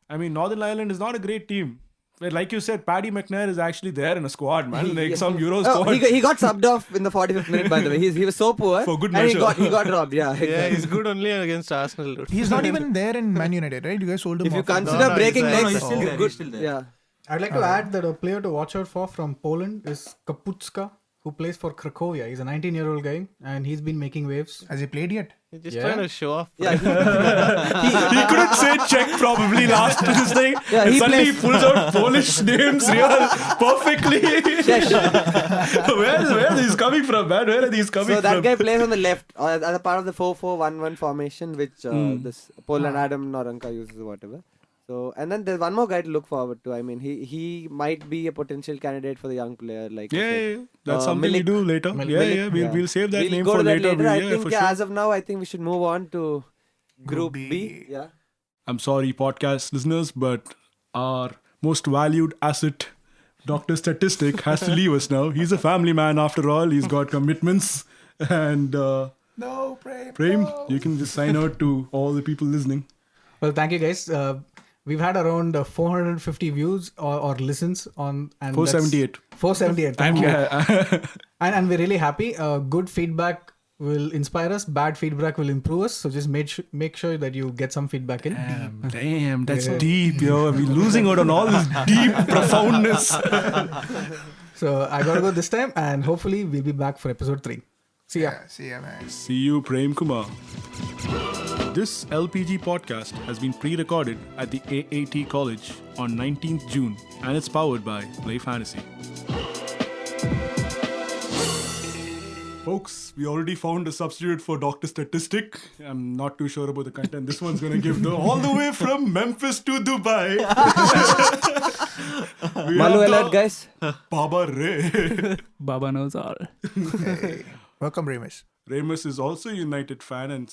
I mean, Northern Ireland is not a great team. But like you said, Paddy McNair is actually there in a squad, man. Like some Euros Oh, squad. he got subbed off in the 45th minute, by the way. He was so poor. For good and measure. he got robbed. Yeah, Yeah, exactly. he's good only against Arsenal. Dude. He's not even there in Man United, right? You guys sold him If you off. consider no, breaking he's- legs, he's still there, good. he's still there. Yeah. I'd like to add that a player to watch out for from Poland is Kaputska, who plays for Cracovia. He's a 19-year-old guy, and he's been making waves. Has he played yet? He's just Yeah. trying to show off. Yeah, He couldn't say Czech probably last to this thing. Yeah, and he suddenly he plays- pulls out Polish names real perfectly. Where is this coming from, man? Where are these coming So that from? guy plays on the left as a part of the 4-4-1-1 formation, which this Poland Adam Noranka uses or whatever. So, and then there's one more guy to look forward to. I mean, he might be a potential candidate for the young player. Like you said. Yeah. That's something we Milik. do later. Milik, We'll save that We'll name go for to that later. I Yeah, think for sure. as of now, I think we should move on to Group B. B. Yeah. I'm sorry, podcast listeners, but our most valued asset, Dr. Statistic, has to leave us now. He's a family man after all. He's got commitments. And No, Prem. Prem, you can just sign out to all the people listening. Well, thank you guys. We've had around 450 views or listens on. And 478. 478. Thank you. And we're really happy. Good feedback will inspire us. Bad feedback will improve us. So just make sure that you get some feedback in. Damn, that's deep, yo. We're losing out on all this deep profoundness. So I gotta go this time, and hopefully we'll be back for episode 3. See ya. Yeah, see ya, man. See you, Prem Kumar. This LPG podcast has been pre-recorded at the AAT College on 19th June, and it's powered by Play Fantasy. Folks, we already found a substitute for Dr. Statistic. I'm not too sure about the content. This one's going to give all the way from Memphis to Dubai. We Malu have alert, the guys. Baba Ray. Baba knows all. Welcome, Remus. Remus is also a United fan and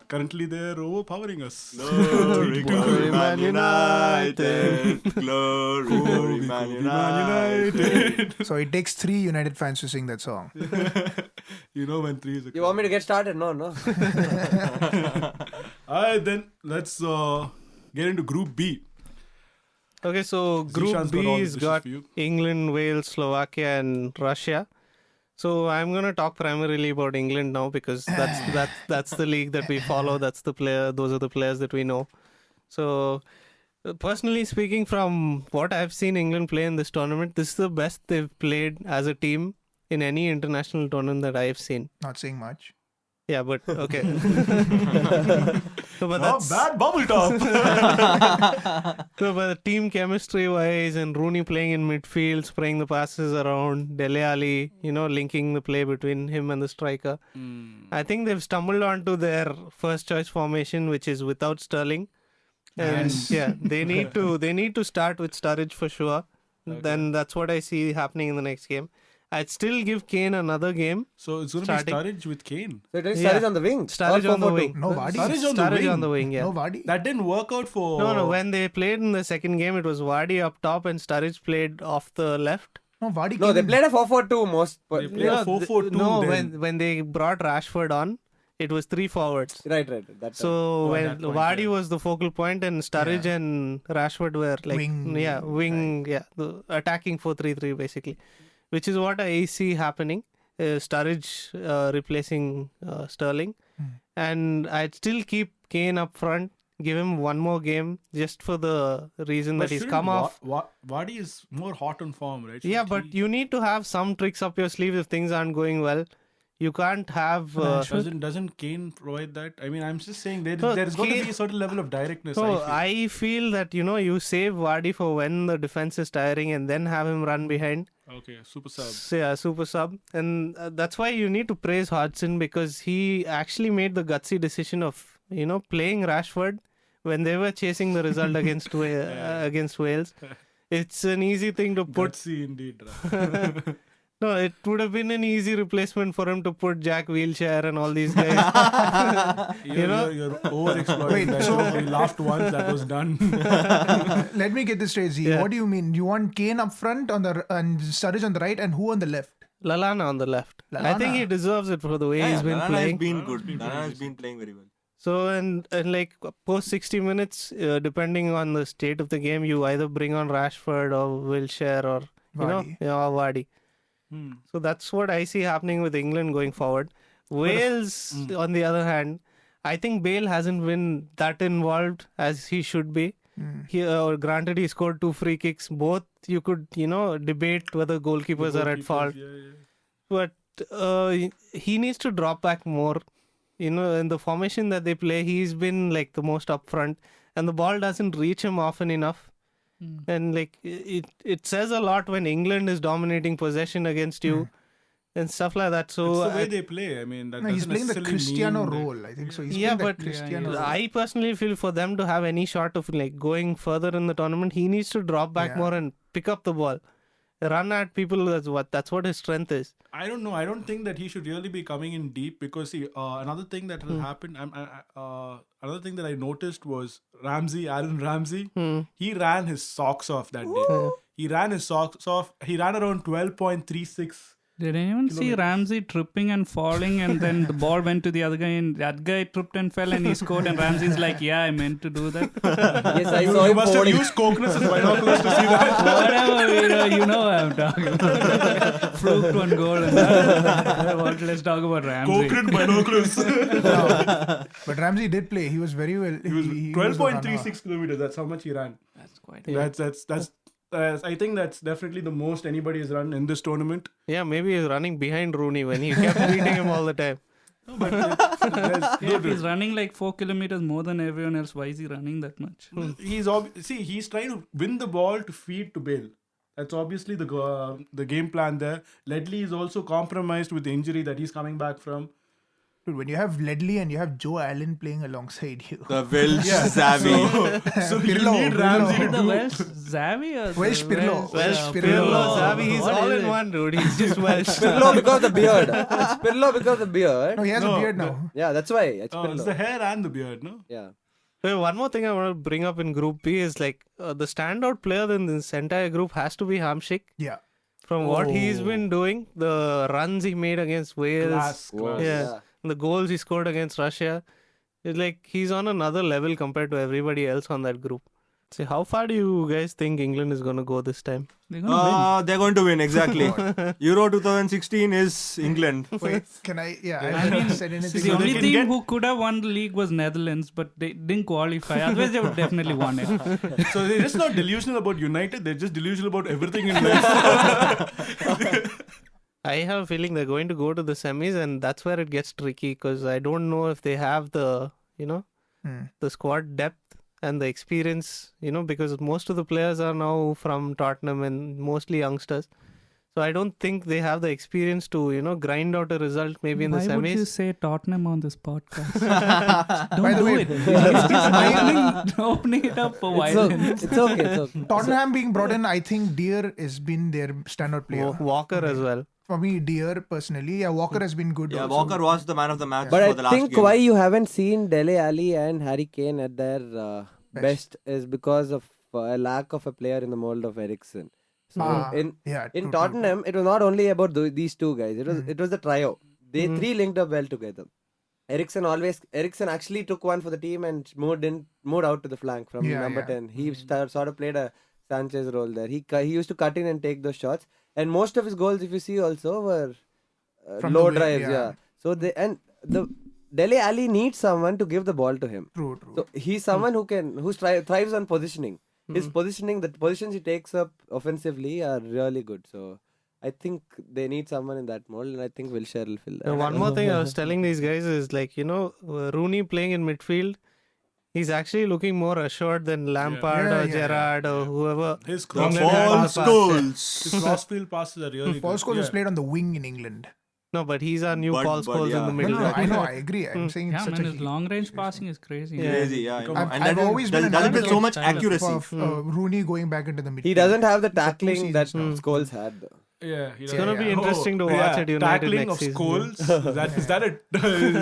currently they're overpowering us. Glory, glory, Man United. Glory, Man United. So it takes 3 United fans to sing that song. You know when 3 is a You want me to get started? No. Alright, then let's get into Group B. Okay, so Group Zishan's got all the B's dishes got for you. England, Wales, Slovakia, and Russia. So I'm gonna talk primarily about England now because that's the league that we follow. That's the player. Those are the players that we know. So personally speaking, from what I've seen England play in this tournament, this is the best they've played as a team in any international tournament that I've seen. Not saying much. Yeah, but okay. But that's bad bubble top. so, but team chemistry wise, and Rooney playing in midfield, spraying the passes around, Dele Alli, linking the play between him and the striker. I think they've stumbled onto their first choice formation, which is without Sterling. And yeah, they need to start with Sturridge for sure. Okay. Then that's what I see happening in the next game. I'd still give Kane another game. So it's going to be Sturridge with Kane. So it is Sturridge on the wing. Sturridge on the wing. No Vardy. Sturridge on the wing, yeah. No Vardy. That didn't work out for... No. When they played in the second game, it was Vardy up top and Sturridge played off the left. No, Vardy. No, they played a 4-4-2 most. They played a 4-4-2 No, then. when they brought Rashford on, it was 3 forwards. Right. So when Vardy was the focal point and Sturridge and Rashford were like wing, the attacking 4-3-3 basically, which is what I see happening. Sturridge replacing Sterling, and I'd still keep Kane up front. Give him one more game just for the reason that he's come off. Vardy is more hot on form, right? Yeah, but you need to have some tricks up your sleeve if things aren't going well. You can't have... Doesn't Kane provide that? I mean, I'm just saying there's got to be a certain level of directness. So I feel that, you save Vardy for when the defense is tiring and then have him run behind. Okay, super sub. So, yeah, super sub. And that's why you need to praise Hodgson because he actually made the gutsy decision of, playing Rashford when they were chasing the result against Wales. It's an easy thing to put... Gutsy indeed. No, it would have been an easy replacement for him to put Jack Wheelchair and all these guys. You're over-exploiting that. So we laughed once, that was done. Let me get this straight, Z. Yeah. What do you mean? You want Kane up front and Sturridge on the right, and who on the left? Lallana on the left. I think he deserves it for the way he's been playing. Has been good. Lallana has been playing very well. So, and like post 60 minutes, depending on the state of the game, you either bring on Rashford or Wilshere or Vardy. So that's what I see happening with England going forward. Wales, on the other hand, I think Bale hasn't been that involved as he should be. Granted, he scored 2 free kicks. Both you could, debate whether goalkeepers are at fault. But he needs to drop back more. In the formation that they play, he's been like the most upfront, and the ball doesn't reach him often enough. And like it says a lot when England is dominating possession against you and stuff like that. So it's the way they play. I mean, he's playing the Cristiano role. I think so. He's playing the Cristiano role. I personally feel for them to have any shot of like going further in the tournament, he needs to drop back more and pick up the ball. Run at people. That's what his strength is. I don't know. I don't think that he should really be coming in deep because another thing that will happen. Another thing that I noticed was Aaron Ramsey. He ran his socks off that day. He ran his socks off. He ran around 12.36. Did anyone see Ramsey tripping and falling and then the ball went to the other guy and that guy tripped and fell and he scored and Ramsey's like, yeah, I meant to do that. Yes, I saw You him must have falling. used coconuts as binoculars to see that. Whatever, you know what I'm talking about. Fluke one goal and that. Let's talk about Ramsey. Coconut binoculars. But Ramsey did play. He was very well. He was 12.36 kilometers. That's how much he ran. That's quite That's I think that's definitely the most anybody has run in this tournament. Yeah, maybe he's running behind Rooney when he kept beating him all the time. If he's running like 4 kilometers more than everyone else, why is he running that much? He's trying to win the ball to feed to Bale. That's obviously the game plan there. Ledley is also compromised with the injury that he's coming back from. Dude, when you have Ledley and you have Joe Allen playing alongside you. The Welsh Xavi. So you need Ramsey to The do. Welsh Xavi or Welsh Pirlo. Pirlo, Xavi, he's all in one, dude. He's just Welsh. Pirlo because of the beard. It's Pirlo because of the beard. No, he has a beard now. Yeah, that's why. It's It's Pirlo. the hair and the beard, no? Yeah. Wait, one more thing I want to bring up in Group B is like the standout player in this entire group has to be Hamsik. Yeah. From what he's been doing, the runs he made against Wales, Class. yeah, the goals he scored against Russia, it's like he's on another level compared to everybody else on that group. See, how far do you guys think England is going to go this time? They're gonna win. They're going to win, exactly. Euro 2016 is England. Wait, can I? Yeah, I I haven't mean, said anything. the only can team get- who could have won the league was Netherlands, but they didn't qualify. Otherwise, they would definitely won it. So they're just not delusional about United, they're just delusional about everything in life. I have a feeling they're going to go to the semis, and that's where it gets tricky because I don't know if they have the, the squad depth and the experience, because most of the players are now from Tottenham and mostly youngsters. So I don't think they have the experience to, grind out a result maybe in the Why semis. would you say Tottenham on this podcast? Don't By the do way, it. Opening it up for violence. It's okay. Tottenham being brought in, I think Deer has been their standout player. Walker as well. For me, Deer personally, Walker has been good. Yeah, also. Walker was the man of the match But for I the last think game. why you haven't seen Dele Alli and Harry Kane at their best is because of a lack of a player in the mold of Eriksen. So in true. Tottenham, it was not only about these two guys. It was the trio. They three linked up well together. Eriksen actually took one for the team and moved out to the flank from number 10. He sort of played a Sanchez role there. He used to cut in and take those shots. And most of his goals, if you see also, were From low the wing, drives. yeah. Yeah. So the Dele Alli needs someone to give the ball to him. True. So he's someone who thrives on positioning. His positioning, the positions he takes up offensively are really good. So I think they need someone in that mold, and I think Wilshere will fill that. One more thing I was telling these guys is Rooney playing in midfield. He's actually looking more assured than Lampard or Gerrard or whoever. His England false had goals. His crossfield passes are really Paul good. Scholes was played on the wing in England. No, but he's our new But- Paul but Scholes yeah. in the No, middle. I know, I agree. I'm saying it's Yeah, such man, a his long range passing is crazy. Crazy, yeah. I know. I've- And I've that always been does an it with so advocate much accuracy. of Rooney going back into the midfield. He doesn't have the For two tackling that seasons Scholes had, though. Yeah, It's going to be interesting to watch at United tackling next of season. Scholes. Is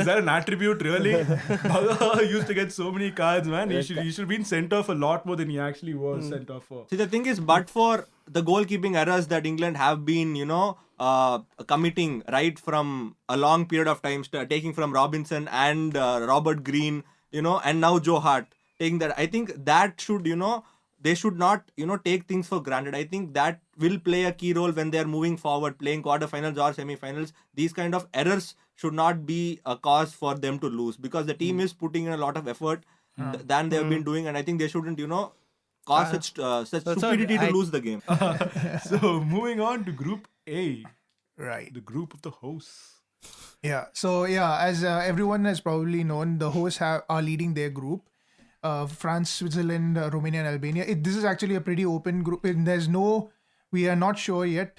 that an attribute really? He used to get so many cards, man. He should have been sent off a lot more than he actually was sent off for. See, the thing is, but for the goalkeeping errors that England have been, committing right from a long period of time, taking from Robinson and Robert Green, and now Joe Hart, taking that. I think that should, they should not, take things for granted. I think that will play a key role when they are moving forward, playing quarterfinals or semi-finals. These kind of errors should not be a cause for them to lose because the team is putting in a lot of effort than they have been doing, and I think they shouldn't, cause such stupidity to lose the game. So moving on to Group A, Right. the group of the hosts. Yeah. So as everyone has probably known, the hosts are leading their group. France, Switzerland, Romania, and Albania. This is actually a pretty open group. And we are not sure yet.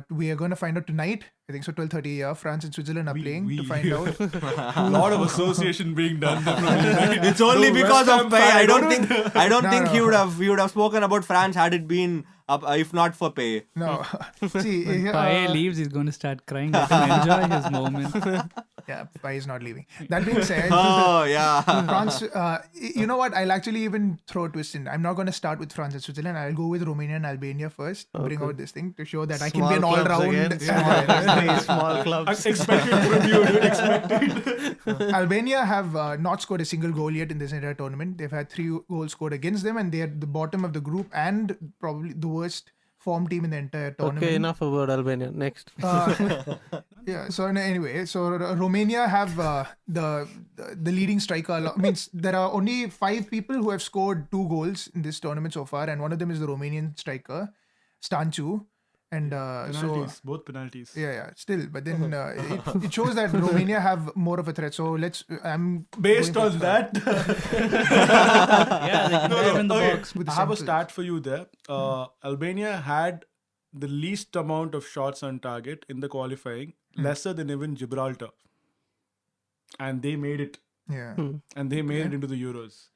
We are going to find out tonight. I think so. 12:30. Yeah, France and Switzerland are playing to find out. A lot of association being done. It's only No, because West of Ham pay. fan, I don't think No. he would have spoken about France had it been if not for pay. No, see, When Pae leaves, he's going to start crying. Let him enjoy his moment. yeah, Pai is not leaving. That being said, Oh yeah. France, you know what? I'll actually even throw a twist in. I'm not going to start with France and Switzerland. I'll go with Romania and Albania first. Bring out this thing to show that I can be an Small clubs all-round. again. Very small clubs. Expected from you, dude. Expected. Albania have not scored a single goal yet in this entire tournament. They've had 3 goals scored against them, and they're at the bottom of the group and probably the worst form team in the entire tournament. Okay, enough about Albania. Next. Yeah. So anyway, Romania have the leading striker. Means there are only 5 people who have scored 2 goals in this tournament so far, and one of them is the Romanian striker, Stancu. And Penalties, both penalties. yeah. Still, but then it shows that Romania have more of a threat. So Based on that, Yeah, they can dive in the okay. box. With the I have a simple- stat for you there. Albania had the least amount of shots on target in the qualifying, lesser than even Gibraltar. And they made it. Yeah. And they made it into the Euros.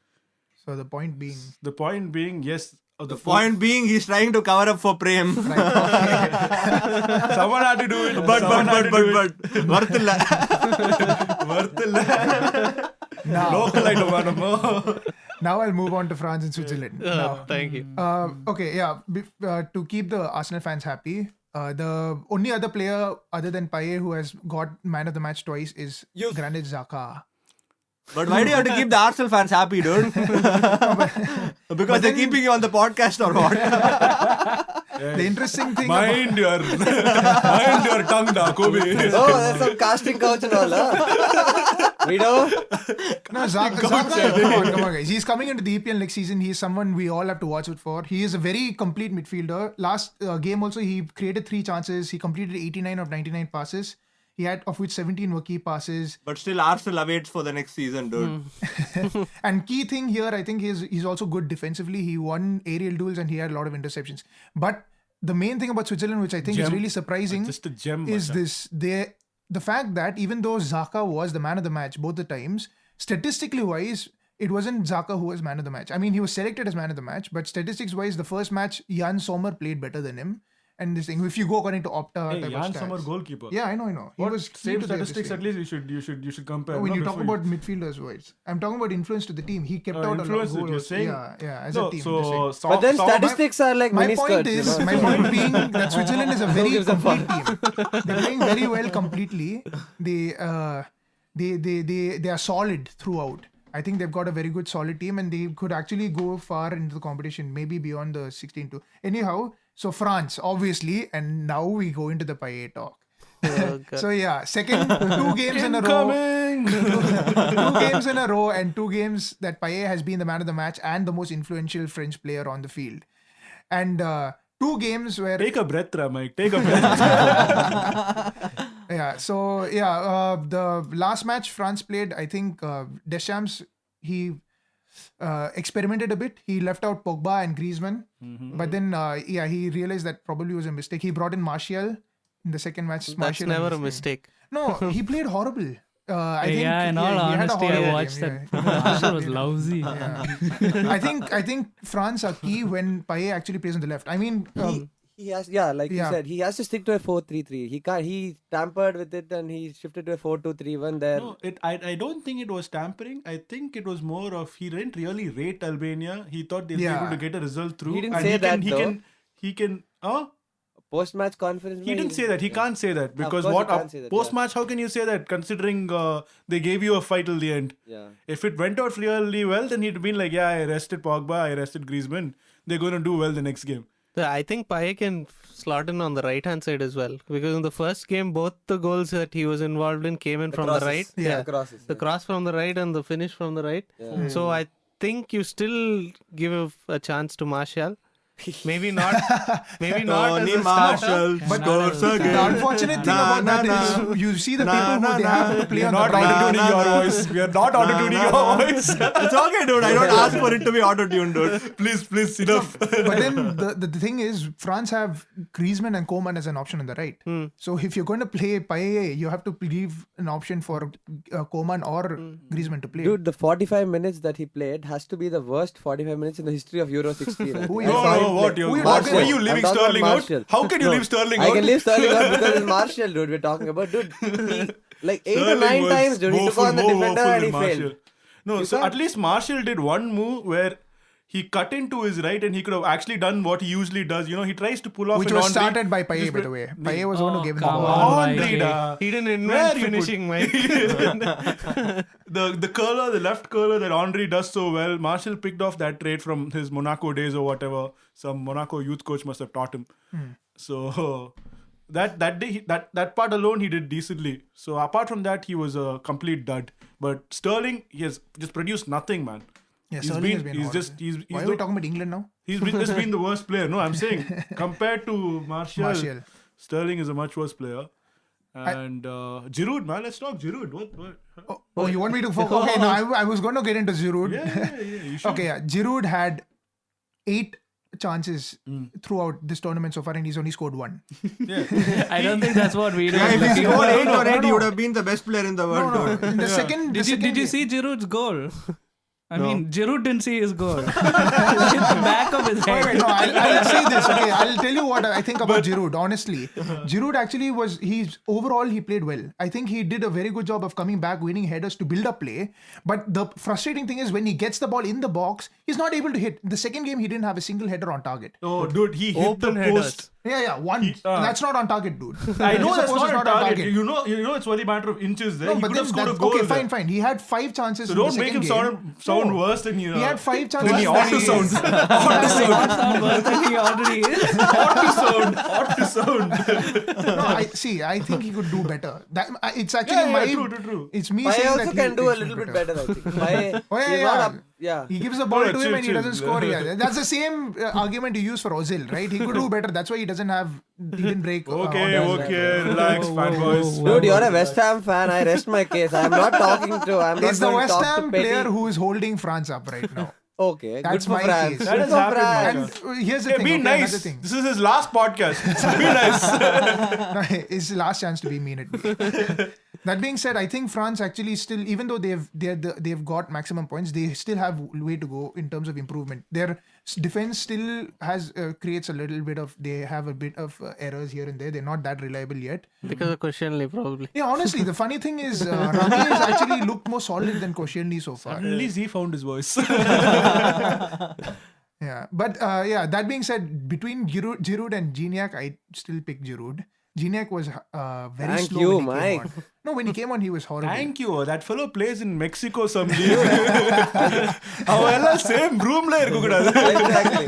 So the point being, The point being, yes. The point being, he's trying to cover up for Prem. Someone had to do it. but worthilla. Local item. now I'll move on to France and Switzerland. Now, Thank you. okay, yeah. To keep the Arsenal fans happy, the only other player other than Payet who has got man of the match twice is Granit Xhaka. But why do you have to keep the Arsenal fans happy, dude? Because they're keeping you on the podcast or what? The interesting thing Mind your tongue now, Kobe. Oh, that's some casting couch and all, huh? We know. No, Xhaka, come on, guys. He's coming into the EPL next season. He's someone we all have to watch out for. He is a very complete midfielder. Last game also, he created 3 chances. He completed 89 of 99 passes. He had, of which 17 were key passes. But still, Arsenal awaits for the next season, dude. And key thing here, I think he's also good defensively. He won aerial duels and he had a lot of interceptions. But the main thing about Switzerland, which I think is really surprising, Just a gem, is the fact that even though Xhaka was the man of the match both the times, statistically wise, it wasn't Xhaka who was man of the match. I mean, he was selected as man of the match, but statistics wise, the first match, Jan Sommer played better than him. And this thing, if you go according to Opta, Hey, type of Jan stats. Sommer goalkeeper. Yeah, I know. He What was same key to their statistics? this At least you should compare. when no, you talk before about midfielders wise, I'm talking about influence to the team. He kept out a lot of influence that goals. you're saying. Yeah, as No, a team. so just saying. But then statistics are like My mini point skirts, is, you know? my point being that Switzerland is a very gives a complete team. They're playing very well completely. They are solid throughout. I think they've got a very good solid team and they could actually go far into the competition, maybe beyond the 16-2. Anyhow, so France, obviously, and now we go into the Payet talk. So yeah, second 2 games in a row. 2 games in a row and 2 games that Payet has been the man of the match and the most influential French player on the field. And 2 games where... Take a breath, Mike. Take a breath. The last match France played, I think Deschamps, he experimented a bit. He left out Pogba and Griezmann. But then, he realized that probably was a mistake. He brought in Martial in the second match. That's Martial never a mistake. No, he played horrible. I think, in all he had a honesty, I horrible watched game, that. Martial was lousy. I think France are key when Payet actually plays on the left. I mean, He has, you said, he has to stick to a 4-3-3. He tampered with it and he shifted to a 4-2-3-1 there. No, I don't think it was tampering. I think it was more of he didn't really rate Albania. He thought they'd be able to get a result through. He didn't and say he that, can, He can. Post-match conference. He didn't say that. He can't say that because course he can't say that, post-match? How can you say that? Considering they gave you a fight till the end. Yeah. If it went out really well, then he'd been like, "Yeah, I rested Pogba, I rested Griezmann. They're going to do well the next game." I think Payet can slot in on the right-hand side as well. Because in the first game, both the goals that he was involved in came in from the right. The crosses. The cross from the right and the finish from the right. Yeah. So I think you still give a chance to Martial. Maybe not. Maybe not as a starter. But the unfortunate thing about that is you see the people who they have to play on the not right. auto-tuning your voice. We are not auto-tuning your voice. It's okay, dude. I don't ask for it to be auto-tuned, dude. Please, enough. But then the thing is, France have Griezmann and Coman as an option on the right. So if you're going to play Payet, you have to leave an option for Coman or Griezmann to play. Dude, the 45 minutes that he played has to be the worst 45 minutes in the history of Euro 16. Who I is- saw him No, what? play. Why are you I'm leaving talking about Sterling out? Martial. How can you No, leave Sterling I out? can leave Sterling out because it's Martial, dude. We're talking about, dude. He, like 8 or 9 times, dude. He took on the defender and he failed. No, so at least Martial did one move where he cut into his right and he could have actually done what he usually does. You know, he tries to pull off Which an was Henry. started by Payet, by the way. Payet was the one who gave him the come ball. on. Henry, Mike. da. He didn't Where invent you finishing, Mike. The curler, the left curler that Henry does so well, Martial picked off that trait from his Monaco days or whatever. Some Monaco youth coach must have taught him. So that day, that part alone he did decently. So apart from that, he was a complete dud. But Sterling, he has just produced nothing, man. Yeah, He's Sterling has been- been he's horrible. just- he's Why the- are we talking about England now? He's just been the worst player. No, I'm saying compared to Martial, Sterling is a much worse player. And Giroud, man, let's talk Giroud. What? Oh, you want me to focus? Okay, no, I was going to get into Giroud. Yeah, you should. Okay, yeah. Giroud had 8 chances throughout this tournament so far and he's only scored 1. I don't think that's what we do. Yeah, if he looking scored for. 8 or 8, he would have been the best player in the world, dude. In the second... Did you see Giroud's goal? I mean, Giroud didn't see his goal. It hit the back of his head. Wait, no, I'll say this. Okay, I'll tell you what I think about Giroud, honestly. Giroud actually overall he played well. I think he did a very good job of coming back, winning headers to build up play. But the frustrating thing is when he gets the ball in the box, he's not able to hit. The second game, he didn't have a single header on target. Oh, dude, he hit Open the headers. post. Yeah, one. That's not on target, dude. I know that's Suppose not it's a target. You know, it's only a matter of inches there. No, He but could then have scored a that's, goal. okay, there. fine. He had 5 chances. So in the don't make him second game. sound No. worse than you. He had 5 chances. Then he ought to sound. He already is. Ought to sound. No, I think he could do better. It's actually True. It's me Paye saying also that can he do a should little bit better, I think. Paye, Oh, he's yeah. not up. Yeah. He gives the ball to him chill, and he doesn't chill. score. Yeah, that's the same argument you use for Ozil, right? He could do better. That's why he didn't break. Okay, on relax, fanboys. Dude, you're a West Ham fan. I rest my case. I'm not talking to. I'm not It's the going to West talk Ham to Petty. player who is holding France up right now. Okay, That's good for my France. case. That Good has for happened, France. And here's the Hey, thing. be okay, nice. another thing. This is his last podcast. Be nice. It's the last chance to be mean at me. That being said, I think France actually still, even though they've got maximum points, they still have way to go in terms of improvement. Their defense still creates a little bit of. They have a bit of errors here and there. They're not that reliable yet. Because of Koscielny, probably. Yeah, honestly, the funny thing is, Rami has actually looked more solid than Koscielny so far. At least he found his voice. Yeah, but that being said, between Giroud and Gignac, I still pick Giroud. Gignac was very Thank slow you, when he Mike. came on. No, when he came on, he was horrible. Thank you. That fellow plays in Mexico some league. Same room la irukudadu. Exactly.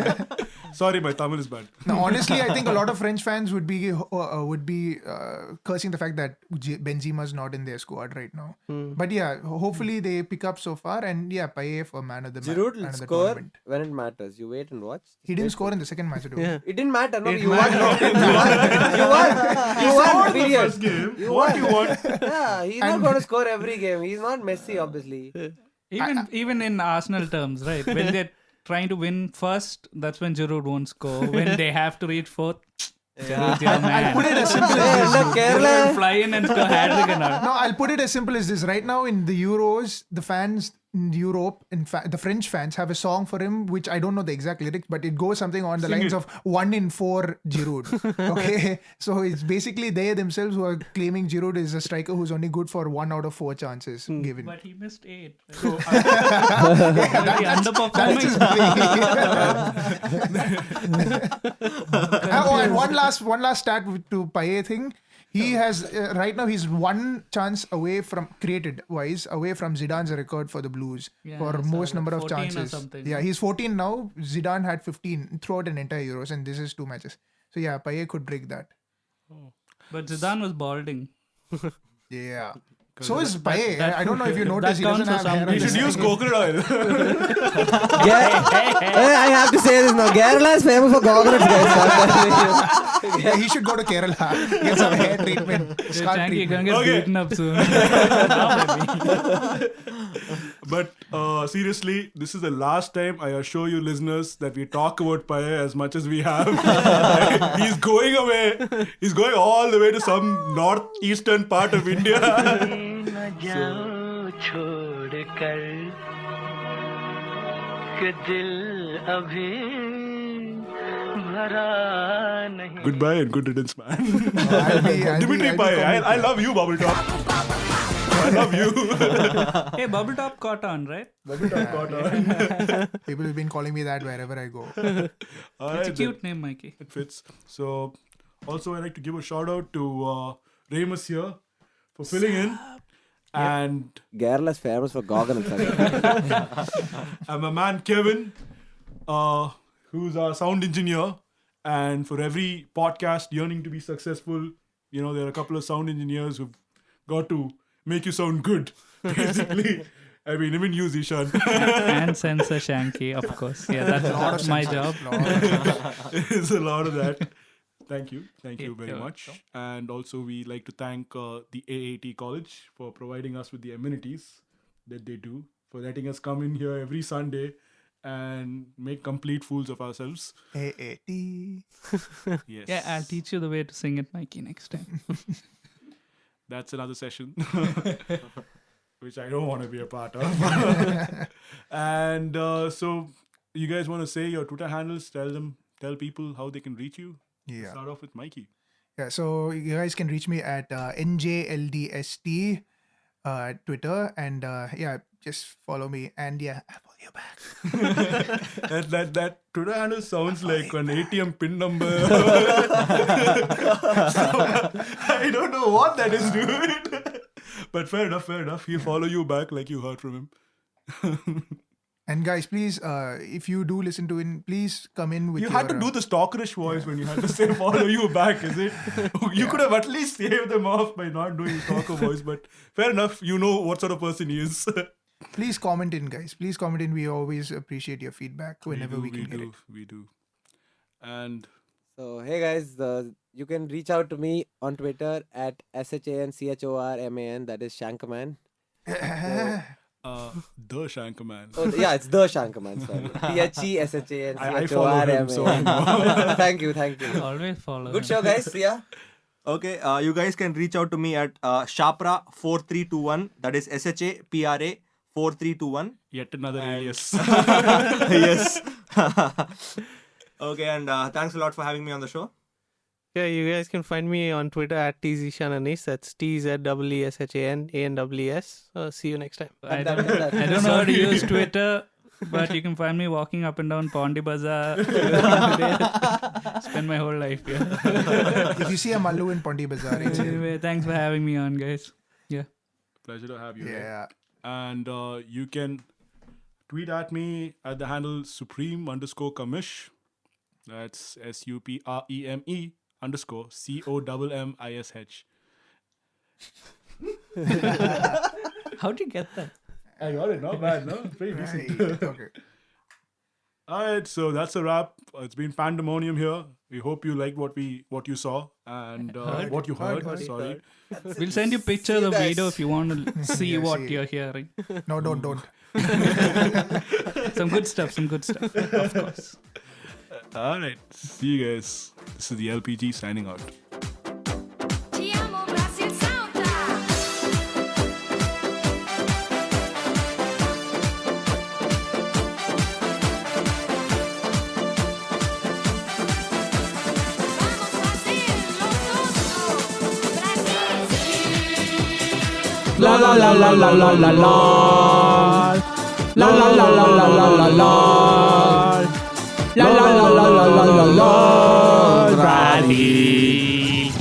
Sorry, my Tamil is bad. Now, honestly, I think a lot of French fans would be cursing the fact that Benzema's not in their squad right now. But yeah, hopefully they pick up so far, and yeah, Paye for man of the match. Giroud will score when it matters. You wait and watch. He didn't score in the second match at all. Yeah. It didn't matter. No, you won. You won. Period. First game. You What won. you want? Yeah, he's not going to score every game. He's not Messi, obviously. Even in Arsenal terms, right? When they're trying to win first, that's when Giroud won't score. When they have to reach fourth, Giroud's your man. Put it as simple Hey, as look, this. Kerala. Fly in and score hat-trick and all. No, I'll put it as simple as this. Right now in the Euros, the fans in Europe, the French fans have a song for him, which I don't know the exact lyrics, but it goes something on the lines of 1 in 4 Giroud. Okay, so it's basically they themselves who are claiming Giroud is a striker who's only good for 1 out of 4 chances given. But he missed 8. Right? So, That's Underperforming. his and one last stat to Paye thing. He has right now he's 1 chance away from Zidane's record for the Blues for most number of 14 or chances. something. Yeah, he's 14 now. Zidane had 15 throughout an entire Euros, and this is 2 matches. So yeah, Paye could break that. But Zidane was balding. Yeah. So is Paye. I don't know if you noticed, he counts doesn't for have hair. something. on you his should use head. coconut oil. I have to say this now. Kerala is famous for coconuts, guys. Yeah, he should go to Kerala. Get some hair treatment. Scalp Chanky, you're treatment. gonna get Okay. beaten up soon. But seriously, this is the last time I assure you, listeners, that we talk about Paye as much as we have. He's going away. He's going all the way to some northeastern part of India. Goodbye and good riddance, man. Dimitri Paye, I love you, Bubble Top. I love you. Hey, Bubble Top caught on, right? People have been calling me that wherever I go. Alright, It's a cute name, Mikey. it fits. So, also I'd like to give a shout out to Remus here for filling in. And Kerala is famous for coconuts. I'm a man, Kevin, who's our sound engineer. And for every podcast yearning to be successful, you know, there are a couple of sound engineers who've got to make you sound good, basically. I mean, even you, Zishan. And Censor Shanky, of course. Yeah, that's my job. There's a lot of that. Thank you very you're much. And also we like to thank the AAT College for providing us with the amenities that they do, for letting us come in here every Sunday and make complete fools of ourselves. AAT. Yes. Yeah, I'll teach you the way to sing it, Mikey, next time. That's another session, which I don't want to be a part of. And so you guys want to say your Twitter handles, tell people how they can reach you? Yeah. Start off with Mikey. Yeah, so you guys can reach me at NJLDST at Twitter, and just follow me. And yeah, that Twitter handle sounds like an ATM pin number. So, I don't know what that is, dude. But fair enough. He'll follow you back like you heard from him. And guys, please, if you do listen to it, please come in with You had to do the stalkerish voice when you had to say follow you back, is it? You could have at least saved them off by not doing the stalker voice, but fair enough. You know what sort of person he is. Please comment in, guys. Please comment in. We always appreciate your feedback whenever we can get it. We do. And So, hey guys, you can reach out to me on Twitter at SHANCHORMAN, that is Shankaman. the Shankaman. Oh, yeah, it's the Shankaman, sorry. I follow him, so I know. Thank you. Always follow. Good show, guys. See ya. Okay, you guys can reach out to me at Shapra4321. That is SHAPRA 4321. Yet another alias. Yes. Okay, and thanks a lot for having me on the show. Yeah, you guys can find me on Twitter at TZShananis. That's TZEESHANANWS. See you next time. I don't know how to use Twitter, but you can find me walking up and down Pondi Bazaar. Spend my whole life here. If you see a Mallu in Pondi Bazaar, it's him. Anyway, thanks for having me on, guys. Yeah. Pleasure to have you. Yeah. And you can tweet at me at the handle Supreme_Commish. That's SUPREME_COMMISH. How'd you get that? I got it. Not bad, no? Pretty decent. Right. Okay. Alright, so that's a wrap. It's been pandemonium here. We hope you liked what you saw and what you heard. Sorry. We'll send you pictures of video if you want to see Yeah, what see. you're hearing. No, don't. Some good stuff, of course. Alright, see you guys. This is the LPG signing out. Ti amo Brasil Salta. Vamos fazerlo todo. Brasil. La la la la la la la la. La la la la la la la la. La la la la la la la la. Brasil.